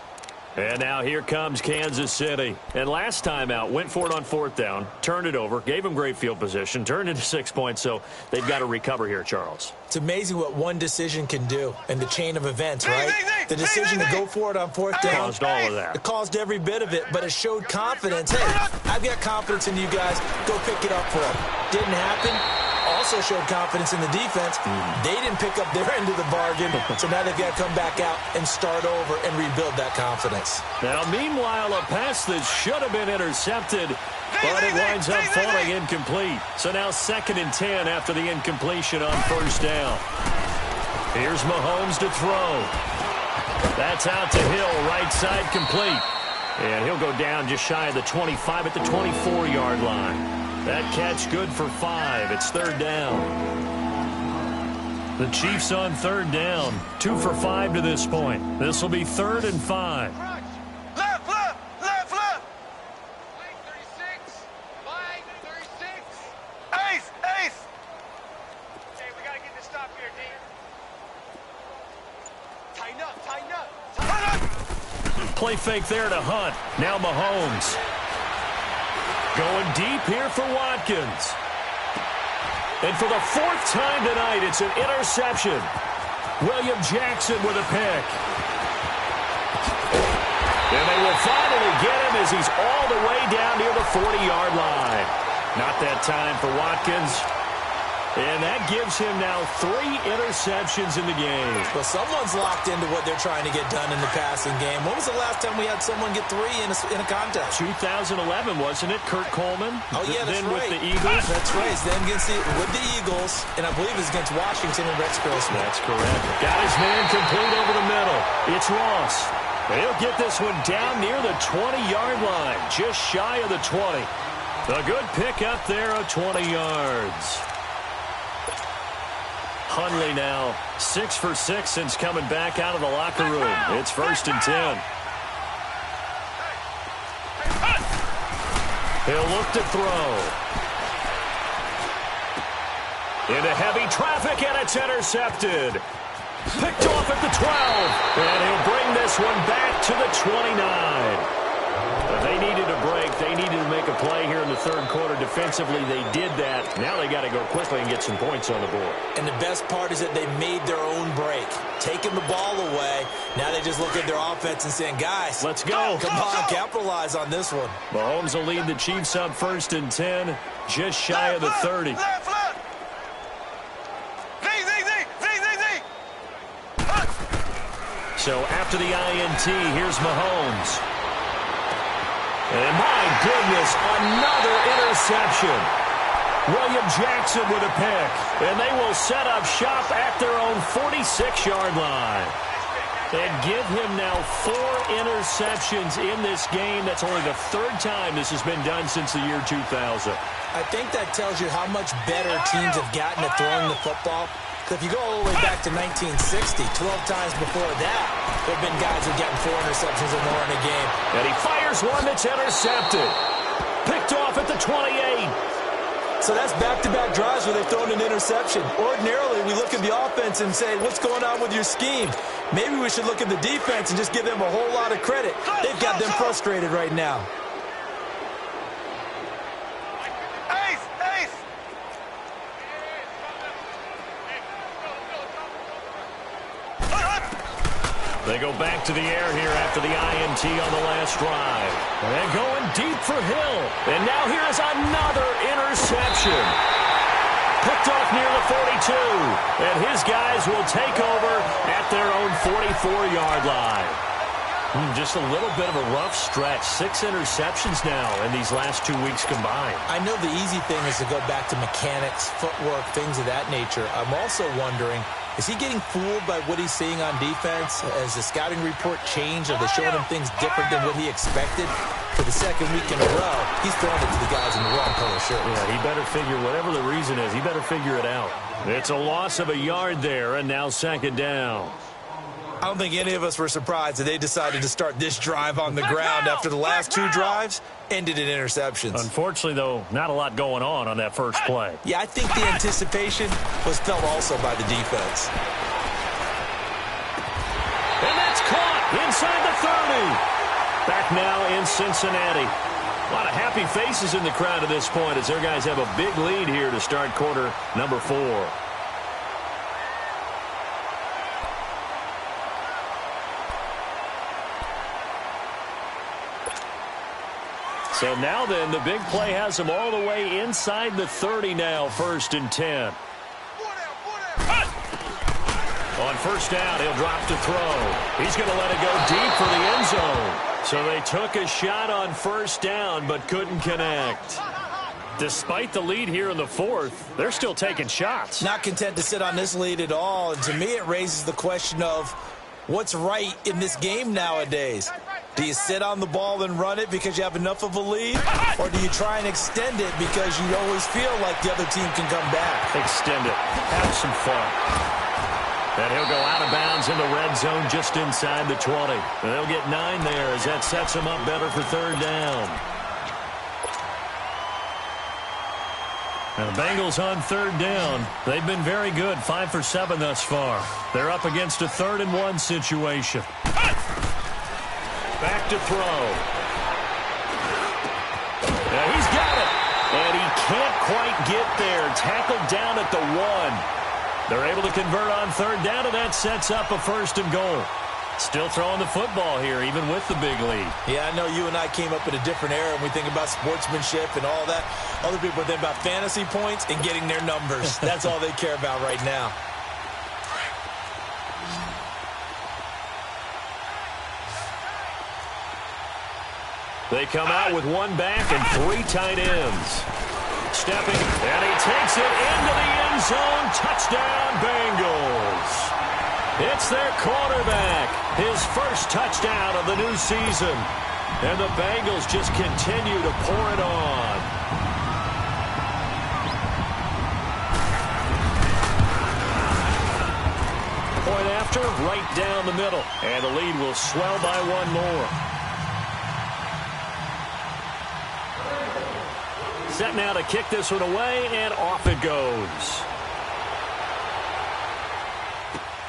And now here comes Kansas City. And last time out, went for it on 4th down, turned it over, gave them great field position, turned into 6 points, so they've got to recover here, Charles. It's amazing what one decision can do in the chain of events, right? The decision to go for it on 4th down. Caused all of that. It caused every bit of it, but it showed confidence. Hey, I've got confidence in you guys. Go pick it up for them. Didn't happen. Also showed confidence in the defense. They didn't pick up their end of the bargain, so now they've got to come back out and start over and rebuild that confidence. Now, meanwhile, a pass that should have been intercepted, but it winds up falling incomplete. So now 2nd and 10 after the incompletion on 1st down. Here's Mahomes to throw. That's out to Hill, right side complete. And he'll go down just shy of the 25 at the 24-yard line. That catch good for 5. It's 3rd down. The Chiefs on 3rd down. 2 for 5 to this point. This will be 3rd and 5. Left, left, left, left. Line 36. Line 36. Ace, ace. Hey, we got to get this stop here, D. Tighten up, tighten up. Tighten up. Play fake there to Hunt. Now Mahomes. Going deep here for Watkins. And for the 4th time tonight, it's an interception. William Jackson with a pick. And they will finally get him as he's all the way down near the 40-yard line. Not that time for Watkins. And that gives him now 3 interceptions in the game. Well, someone's locked into what they're trying to get done in the passing game. When was the last time we had someone get 3 in a contest? 2011, wasn't it? Kurt Coleman? Oh, yeah, that's then right. with the Eagles? That's right. It's then with the Eagles, and I believe it's against Washington and Rex Grossman. That's correct. Got his man complete over the middle. It's Ross. They'll get this one down near the 20-yard line, just shy of the 20. A good pick up there of 20 yards. Hundley now 6 for 6 since coming back out of the locker room. It's 1st and 10. He'll look to throw. Into heavy traffic, and it's intercepted. Picked off at the 12. And he'll bring this one back to the 29. They needed a break. They needed to make a play here in the 3rd quarter. Defensively, they did that. Now they got to go quickly and get some points on the board. And the best part is that they made their own break. Taking the ball away. Now they just look at their offense and saying, guys, let's go. Come on, capitalize on this one. Mahomes will lead the Chiefs up 1st and 10, just shy of the 30. Left, left. So after the INT, here's Mahomes. And my goodness, another interception. William Jackson with a pick. And they will set up shop at their own 46-yard line. And give him now 4 interceptions in this game. That's only the 3rd time this has been done since the year 2000. I think that tells you how much better teams have gotten at throwing the football. If you go all the way back to 1960, 12 times before that, there have been guys who have gotten 4 interceptions or more in a game. And he fires one that's intercepted. Picked off at the 28. So that's back-to-back drives where they've thrown an interception. Ordinarily, we look at the offense and say, what's going on with your scheme? Maybe we should look at the defense and just give them a whole lot of credit. They've got them frustrated right now. They go back to the air here after the INT on the last drive. And going deep for Hill. And now here is another interception. Picked off near the 42. And his guys will take over at their own 44-yard line. Just a little bit of a rough stretch. 6 interceptions now in these last 2 weeks combined. I know the easy thing is to go back to mechanics, footwork, things of that nature. I'm also wondering, is he getting fooled by what he's seeing on defense? Has the scouting report changed? Are they showing him things different than what he expected? For the 2nd week in a row, he's throwing it to the guys in the wrong color shirts. Yeah, he better figure, whatever the reason is, he better figure it out. It's a loss of a yard there, and now 2nd down. I don't think any of us were surprised that they decided to start this drive on the ground after the last 2 drives ended in interceptions. Unfortunately, though, not a lot going on that first play. Yeah, I think the anticipation was felt also by the defense. And that's caught inside the 30. Back now in Cincinnati. A lot of happy faces in the crowd at this point as their guys have a big lead here to start quarter number 4. So now then, the big play has him all the way inside the 30 now, 1st and 10. On 1st down, he'll drop to throw. He's going to let it go deep for the end zone. So they took a shot on 1st down but couldn't connect. Despite the lead here in the 4th, they're still taking shots. Not content to sit on this lead at all. And to me, it raises the question of what's right in this game nowadays. Do you sit on the ball and run it because you have enough of a lead? Or do you try and extend it because you always feel like the other team can come back? Extend it. Have some fun. And he'll go out of bounds in the red zone just inside the 20. And they'll get 9 there as that sets them up better for 3rd down. Now the Bengals on 3rd down. They've been very good. 5 for 7 thus far. They're up against a 3rd and 1 situation. Back to throw. Now he's got it. And he can't quite get there. Tackled down at the 1. They're able to convert on 3rd down, and that sets up a 1st and goal. Still throwing the football here, even with the big lead. Yeah, I know you and I came up in a different era, and we think about sportsmanship and all that. Other people think about fantasy points and getting their numbers. That's all they care about right now. They come out with 1 back and 3 tight ends. Stepping, and he takes it into the end zone. Touchdown, Bengals. It's their quarterback. His first touchdown of the new season. And the Bengals just continue to pour it on. Point after, right down the middle. And the lead will swell by 1 more. Set now to kick this one away, and off it goes.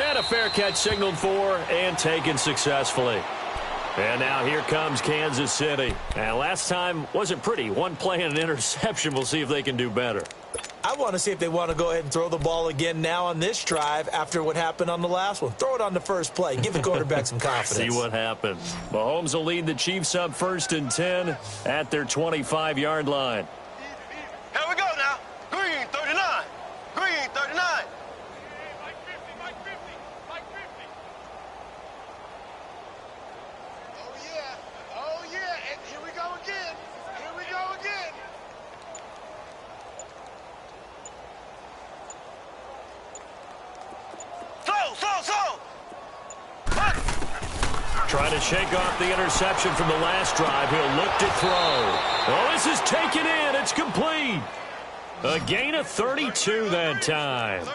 And a fair catch signaled for and taken successfully. And now here comes Kansas City. And last time wasn't pretty. 1 play and an interception. We'll see if they can do better. I want to see if they want to go ahead and throw the ball again now on this drive after what happened on the last one. Throw it on the first play. Give the quarterback some confidence. See what happens. Mahomes will lead the Chiefs up 1st and 10 at their 25-yard line. Here we go now. Green 39. Green 39. Mike 50, Mike 50, Mike 50. Oh yeah, and here we go again. Here we go again. Slow. Trying to shake off the interception from the last drive. He'll look to throw. Oh, this is taken in. It's complete. A gain of 32 that time.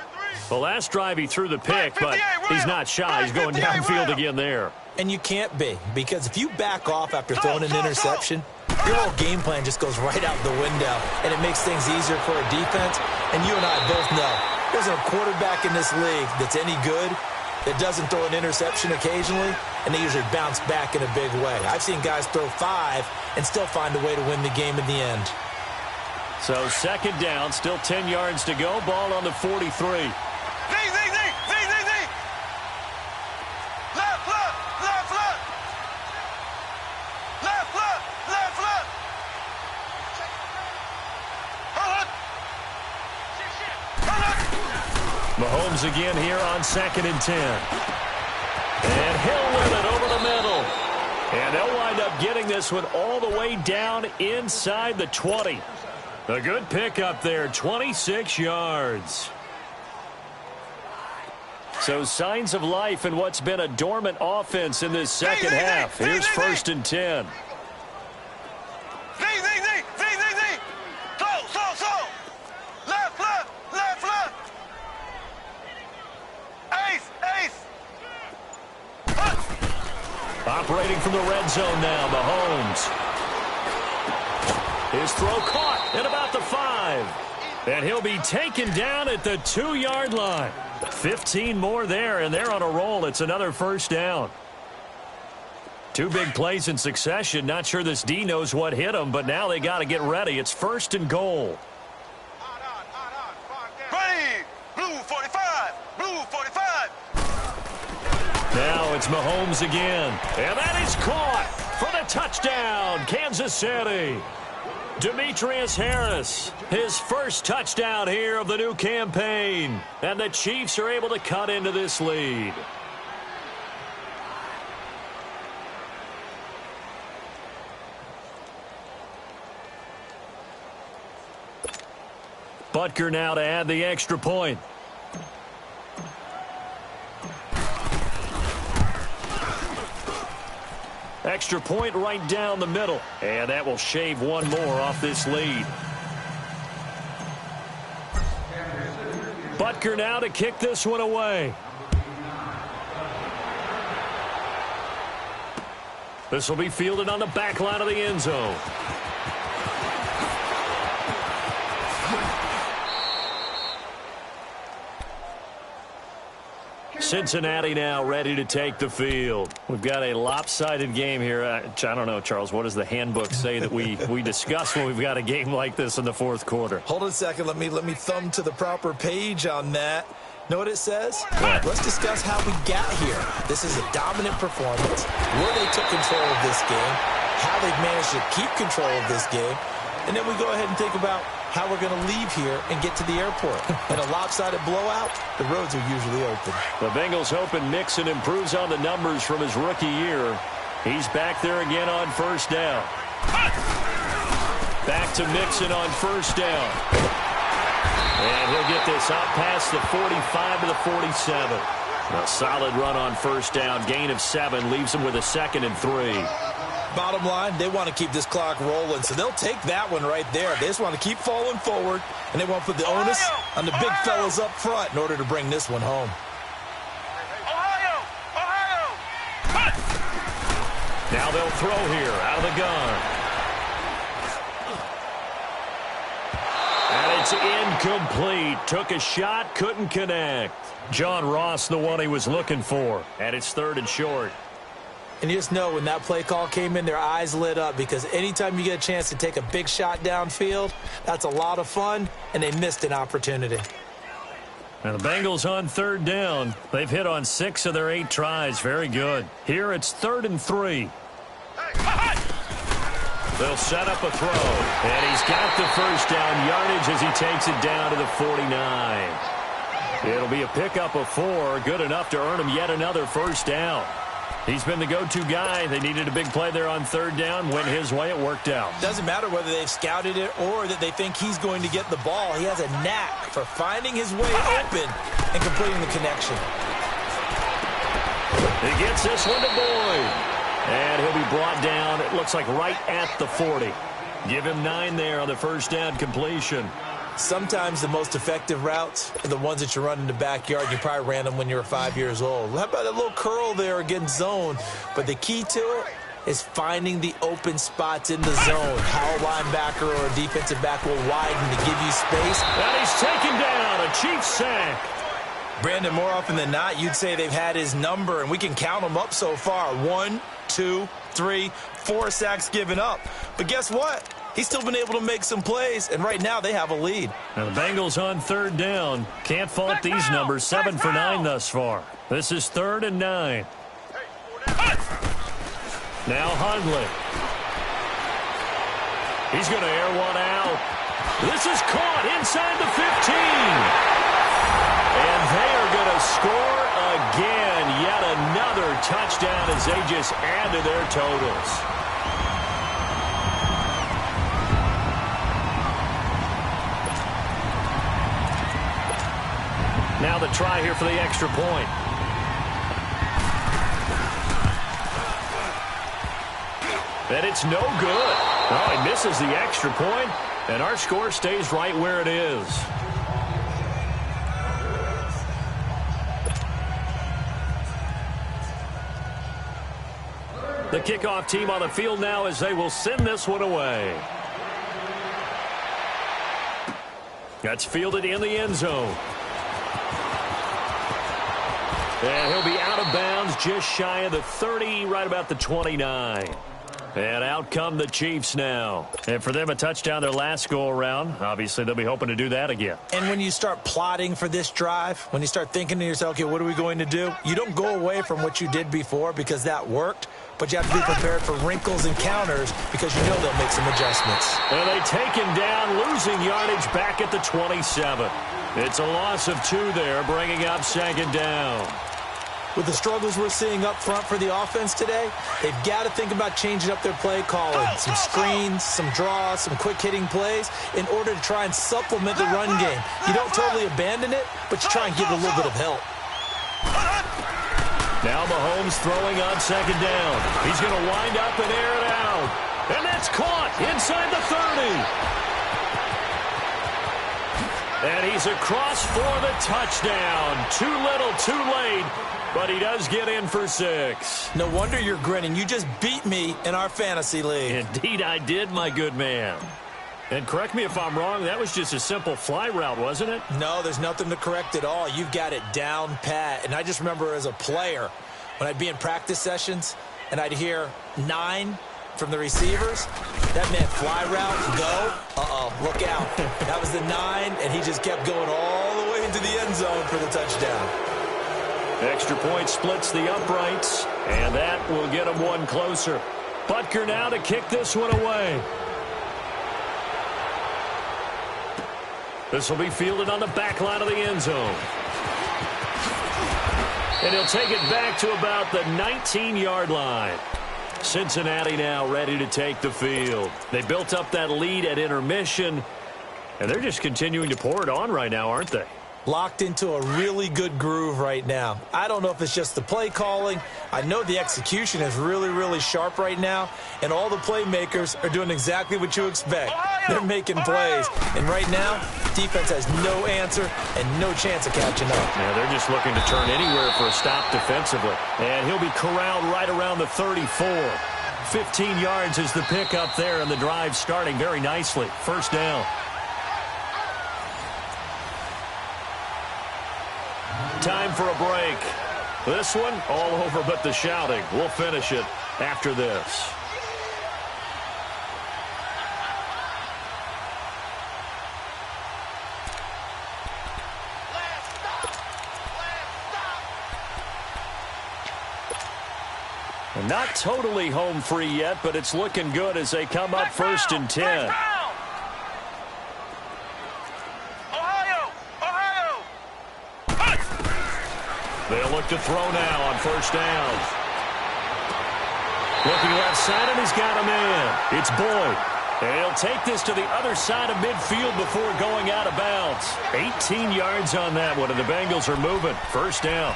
The last drive he threw the pick, but he's not shy. He's going downfield again there. And you can't be, because if you back off after throwing an interception, your whole game plan just goes right out the window, and it makes things easier for a defense. And you and I both know there's a quarterback in this league that's any good that doesn't throw an interception occasionally, and they usually bounce back in a big way. I've seen guys throw 5 and still find a way to win the game in the end. So second down, still 10 yards to go. Ball on the 43. Mahomes again here on 2nd and 10. And he'll win it over the middle. And they'll wind up getting this one all the way down inside the 20. A good pickup there, 26 yards. So signs of life in what's been a dormant offense in this second half. Here's 1st and 10. Operating from the red zone now, Mahomes. His throw caught at about the 5. And he'll be taken down at the 2-yard line. 15 more there, and they're on a roll. It's another first down. 2 big plays in succession. Not sure this D knows what hit him, but now they got to get ready. It's 1st and goal. Ready! Blue 45! Blue 45! Now it's Mahomes again. And that is caught for the touchdown, Kansas City. Demetrius Harris, his first touchdown here of the new campaign. And the Chiefs are able to cut into this lead. Butker now to add the extra point. Extra point right down the middle. And that will shave one more off this lead. Butker now to kick this one away. This will be fielded on the back line of the end zone. Cincinnati now ready to take the field. We've got a lopsided game here. I don't know, Charles, what does the handbook say that we discuss when we've got a game like this in the 4th quarter? Hold on a second. Let me thumb to the proper page on that. Know what it says? What? Let's discuss how we got here. This is a dominant performance, where they took control of this game, how they've managed to keep control of this game, and then we go ahead and think about how we're going to leave here and get to the airport. In a lopsided blowout, the roads are usually open. The Bengals hoping Mixon improves on the numbers from his rookie year. He's back there again on 1st down. Back to Mixon on 1st down. And he'll get this out past the 45 to the 47. A solid run on 1st down. Gain of 7 leaves him with a 2nd and 3. Bottom line, they want to keep this clock rolling, so they'll take that one right there. They just want to keep falling forward, and they want to put the onus on the big fellas up front in order to bring this one home. Now they'll throw here out of the gun. And it's incomplete. Took a shot, couldn't connect. John Ross, the one he was looking for. And it's 3rd and short. And you just know when that play call came in, their eyes lit up, because anytime you get a chance to take a big shot downfield, that's a lot of fun, and they missed an opportunity. And the Bengals on 3rd down. They've hit on 6 of their 8 tries. Very good. Here it's 3rd and 3. They'll set up a throw. And he's got the 1st down yardage as he takes it down to the 49. It'll be a pickup of 4. Good enough to earn him yet another 1st down. He's been the go-to guy. They needed a big play there on 3rd down. Went his way. It worked out. Doesn't matter whether they've scouted it or that they think he's going to get the ball. He has a knack for finding his way open and completing the connection. He gets this one to Boyd. And he'll be brought down, it looks like right at the 40. Give him 9 there on the first down completion. Sometimes the most effective routes are the ones that you run in the backyard. You probably ran them when you were 5 years old. How about a little curl there against zone? But the key to it is finding the open spots in the zone. How a linebacker or a defensive back will widen to give you space. And he's taken down, a Chiefs sack. Brandon, more often than not, you'd say they've had his number, and we can count them up so far. 1, 2, 3, 4 sacks given up. But guess what? He's still been able to make some plays, and right now they have a lead. Now the Bengals on third down. Can't fault these numbers. 7 for 9 thus far. This is 3rd and 9. Now Hundley. He's going to air one out. This is caught inside the 15. And they are going to score again. Yet another touchdown as they just add to their totals. Now the try here for the extra point. And it's no good. Oh, he misses the extra point, and our score stays right where it is. The kickoff team on the field now as they will send this one away. That's fielded in the end zone. And he'll be out of bounds just shy of the 30, right about the 29. And out come the Chiefs now. And for them, a touchdown their last go-around. Obviously, they'll be hoping to do that again. And when you start plotting for this drive, when you start thinking to yourself, okay, what are we going to do? You don't go away from what you did before because that worked, but you have to be prepared for wrinkles and counters because you know they'll make some adjustments. And they take him down, losing yardage back at the 27. It's a loss of 2 there, bringing up 2nd down. With the struggles we're seeing up front for the offense today, they've got to think about changing up their play calling. Some screens, some draws, some quick-hitting plays in order to try and supplement the run game. You don't totally abandon it, but you try and give it a little bit of help. Now Mahomes throwing on 2nd down. He's going to wind up and air it out. And that's caught inside the 30. And he's across for the touchdown. Too little, too late. But he does get in for 6. No wonder you're grinning. You just beat me in our fantasy league. Indeed I did, my good man. And correct me if I'm wrong, that was just a simple fly route, wasn't it? No, there's nothing to correct at all. You've got it down pat. And I just remember as a player, when I'd be in practice sessions and I'd hear 9 from the receivers, that meant fly route, go. Uh-oh, look out. That was the 9, and he just kept going all the way into the end zone for the touchdown. Extra point splits the uprights, and that will get him one closer. Butker now to kick this one away. This will be fielded on the back line of the end zone. And he'll take it back to about the 19-yard line. Cincinnati now ready to take the field. They built up that lead at intermission, and they're just continuing to pour it on right now, aren't they? Locked into a really good groove right now. I don't know if it's just the play calling. I know the execution is really, really sharp right now, and all the playmakers are doing exactly what you expect. They're making plays, and right now, defense has no answer and no chance of catching up. Yeah, they're just looking to turn anywhere for a stop defensively. And he'll be corralled right around the 34. 15 yards is the pickup there, and the drive starting very nicely. First down. Time for a break. This one, all over but the shouting. We'll finish it after this. And not totally home free yet, but it's looking good as they come up 1st and 10. They'll look to throw now on 1st down. Looking left side, and he's got a man. It's Boyd. And he'll take this to the other side of midfield before going out of bounds. 18 yards on that one, and the Bengals are moving. 1st down.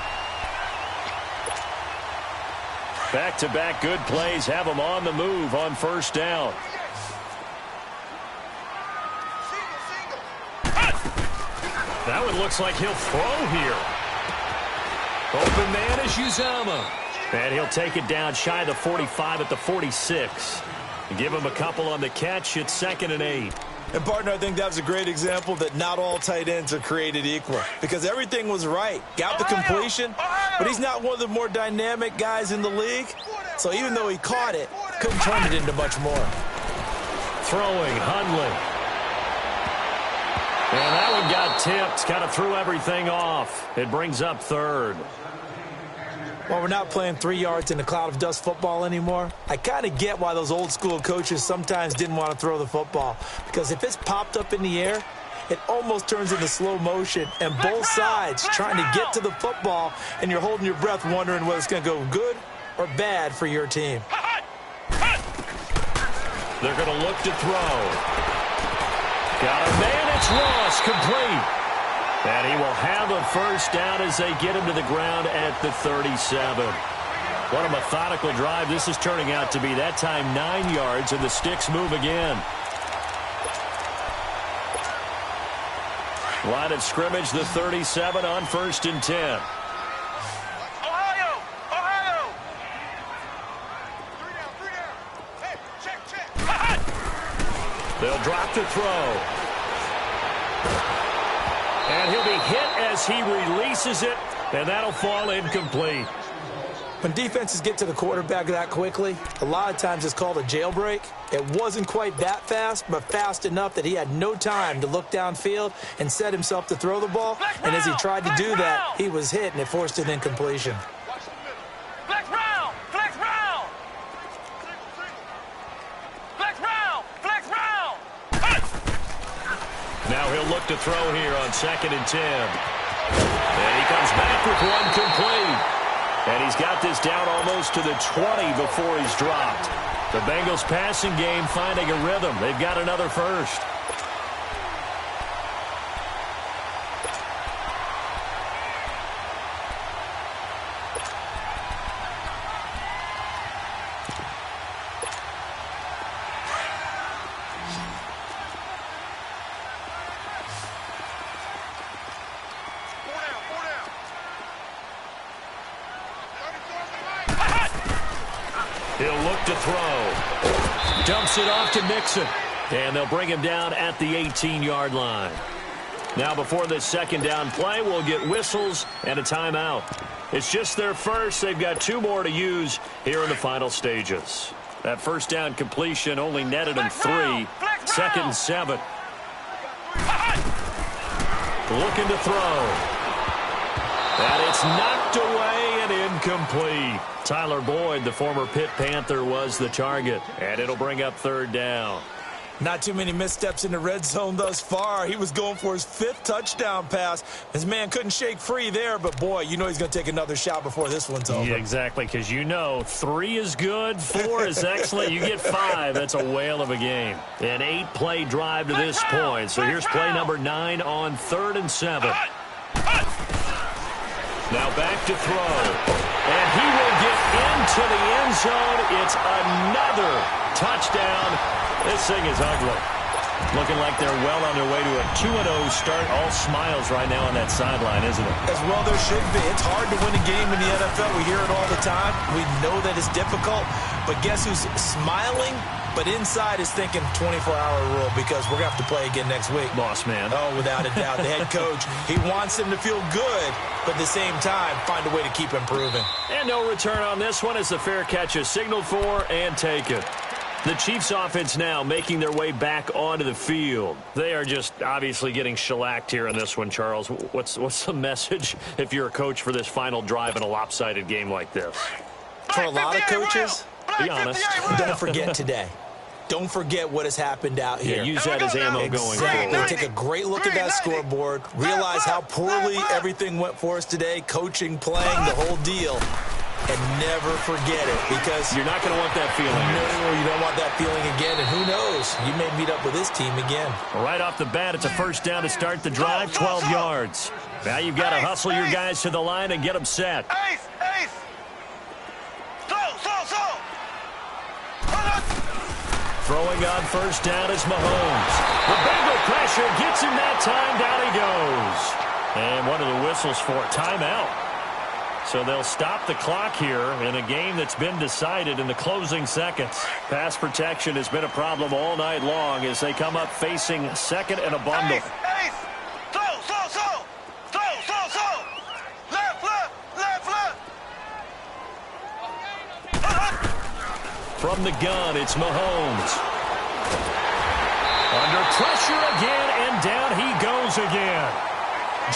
Back-to-back good plays have them on the move on first down. That one looks like he'll throw here. Open man is Uzama. And he'll take it down shy of the 45 at the 46. Give him a couple on the catch. It's 2nd and 8. And, partner, I think that was a great example that not all tight ends are created equal. Because everything was right. Got the completion, but he's not one of the more dynamic guys in the league. So even though he caught it, couldn't turn it into much more. Throwing, Hundley. And that one got tipped. Kind of threw everything off. It brings up 3rd. Well, we're not playing 3 yards in a cloud of dust football anymore. I kind of get why those old school coaches sometimes didn't want to throw the football. Because if it's popped up in the air, it almost turns into slow motion. And both sides trying to get to the football, and you're holding your breath wondering whether it's going to go good or bad for your team. They're going to look to throw. Got a man, it's Ross, complete. And he will have a first down as they get him to the ground at the 37. What a methodical drive this is turning out to be. That time 9 yards, and the sticks move again. Line of scrimmage, the 37 on 1st and 10. Ohio! Ohio! 3 down. Hey, check. They'll drop to throw. And he'll be hit as he releases it, and that'll fall incomplete. When defenses get to the quarterback that quickly, a lot of times it's called a jailbreak. It wasn't quite that fast, but fast enough that he had no time to look downfield and set himself to throw the ball. And as he tried to do that, he was hit, and it forced an incompletion. Flex round! Flex round! Flex round! Flex round! Now he'll look to throw here on 2nd and 10. And he comes back with one complete. And he's got this down almost to the 20 before he's dropped. The Bengals passing game finding a rhythm. They've got another first. He'll look to throw. Dumps it off to Mixon. And they'll bring him down at the 18-yard line. Now before this 2nd down play, we'll get whistles and a timeout. It's just their first. They've got 2 more to use here in the final stages. That first down completion only netted him 3. 2nd and 7. Looking to throw. And it's knocked away and incomplete. Tyler Boyd, the former Pitt Panther, was the target. And it'll bring up 3rd down. Not too many missteps in the red zone thus far. He was going for his 5th touchdown pass. His man couldn't shake free there, but boy, you know he's going to take another shot before this one's over. Yeah, exactly, because you know 3 is good, 4 is excellent. You get 5, that's a whale of a game. An 8-play drive to this point. So here's play number 9 on 3rd and 7. Now back to throw. And he will get into the end zone. It's another touchdown. This thing is ugly. Looking like they're well on their way to a 2-0 start. All smiles right now on that sideline, isn't it? As well there should be. It's hard to win a game in the NFL. We hear it all the time. We know that it's difficult. But guess who's smiling? But inside is thinking 24-hour rule because we're going to have to play again next week. Boss man. Oh, without a doubt. The head coach, he wants them to feel good, but at the same time, find a way to keep improving. And no return on this one as the fair catch is signaled for and taken. The Chiefs offense now making their way back onto the field. They are just obviously getting shellacked here in this one, Charles. What's the message if you're a coach for this final drive in a lopsided game like this? For a lot of coaches, be honest. Don't forget today. Don't forget what has happened out here. Yeah, use that as ammo going forward. Take a great look at that scoreboard. Realize how poorly everything went for us today. Coaching, playing, the whole deal. And never forget it because you're not going to want that feeling. No, you don't want that feeling again. And who knows? You may meet up with this team again. Right off the bat, it's a first down to start the drive, 12 yards. Now you've got to hustle your guys to the line and get them set. Ace! Slow! Throwing on first down is Mahomes. The Bengal pressure gets him that time. Down he goes. And one of the whistles for timeout. So they'll stop the clock here in a game that's been decided in the closing seconds. Pass protection has been a problem all night long as they come up facing second and a bundle. Ace! Slow! Left! From the gun, it's Mahomes. Under pressure again, and down he goes again.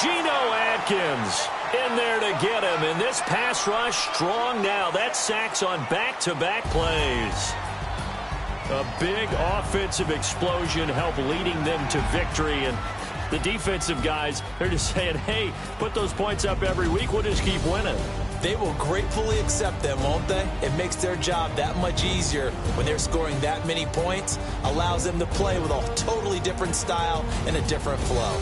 Geno Atkins in there to get him, and this pass rush strong now. That's sacks on back-to-back plays. A big offensive explosion helped leading them to victory, and the defensive guys, they're just saying, hey, put those points up every week, we'll just keep winning. They will gratefully accept them, won't they? It makes their job that much easier when they're scoring that many points, allows them to play with a totally different style and a different flow.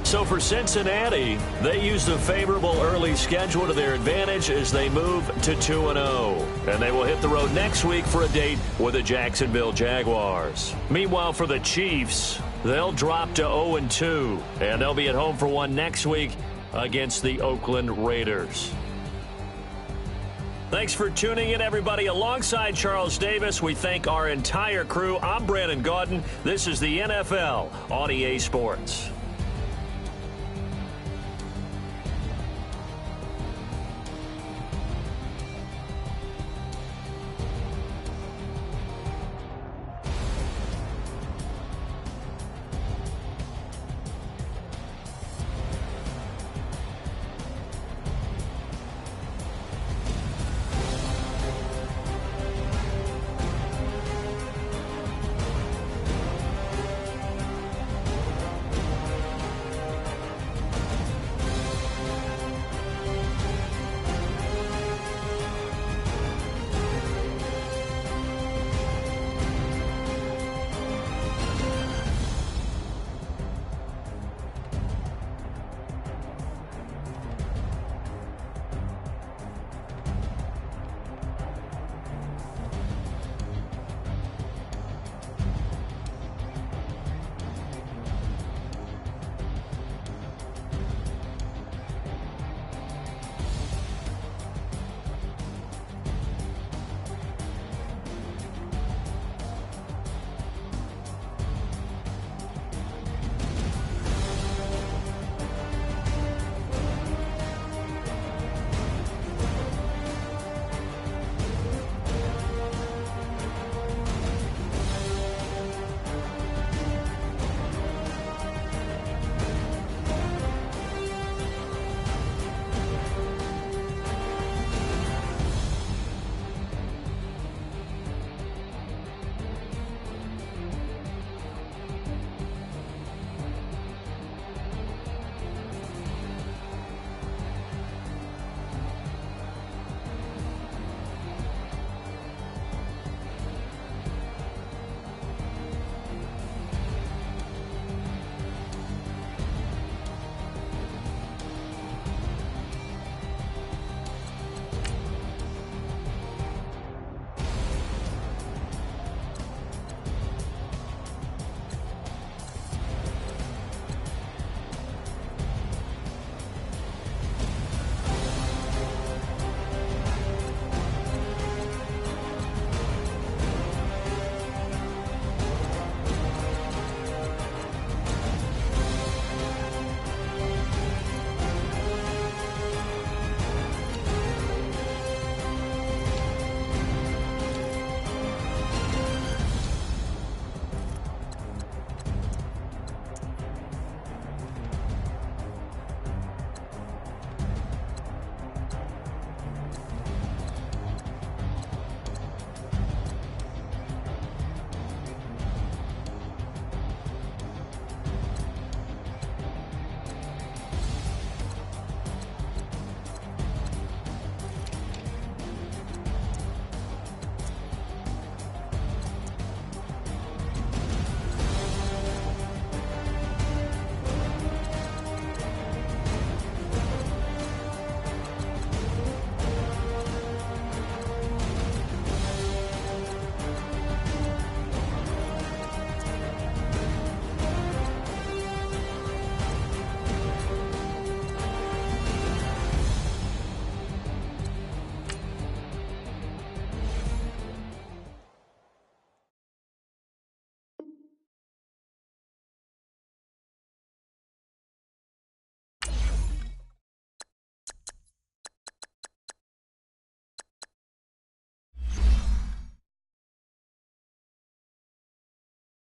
So for Cincinnati, they used a favorable early schedule to their advantage as they move to 2-0. And they will hit the road next week for a date with the Jacksonville Jaguars. Meanwhile, for the Chiefs, they'll drop to 0-2. And they'll be at home for one next week against the Oakland Raiders. Thanks for tuning in, everybody. Alongside Charles Davis, we thank our entire crew. I'm Brandon Gaudin. This is the NFL on EA Sports.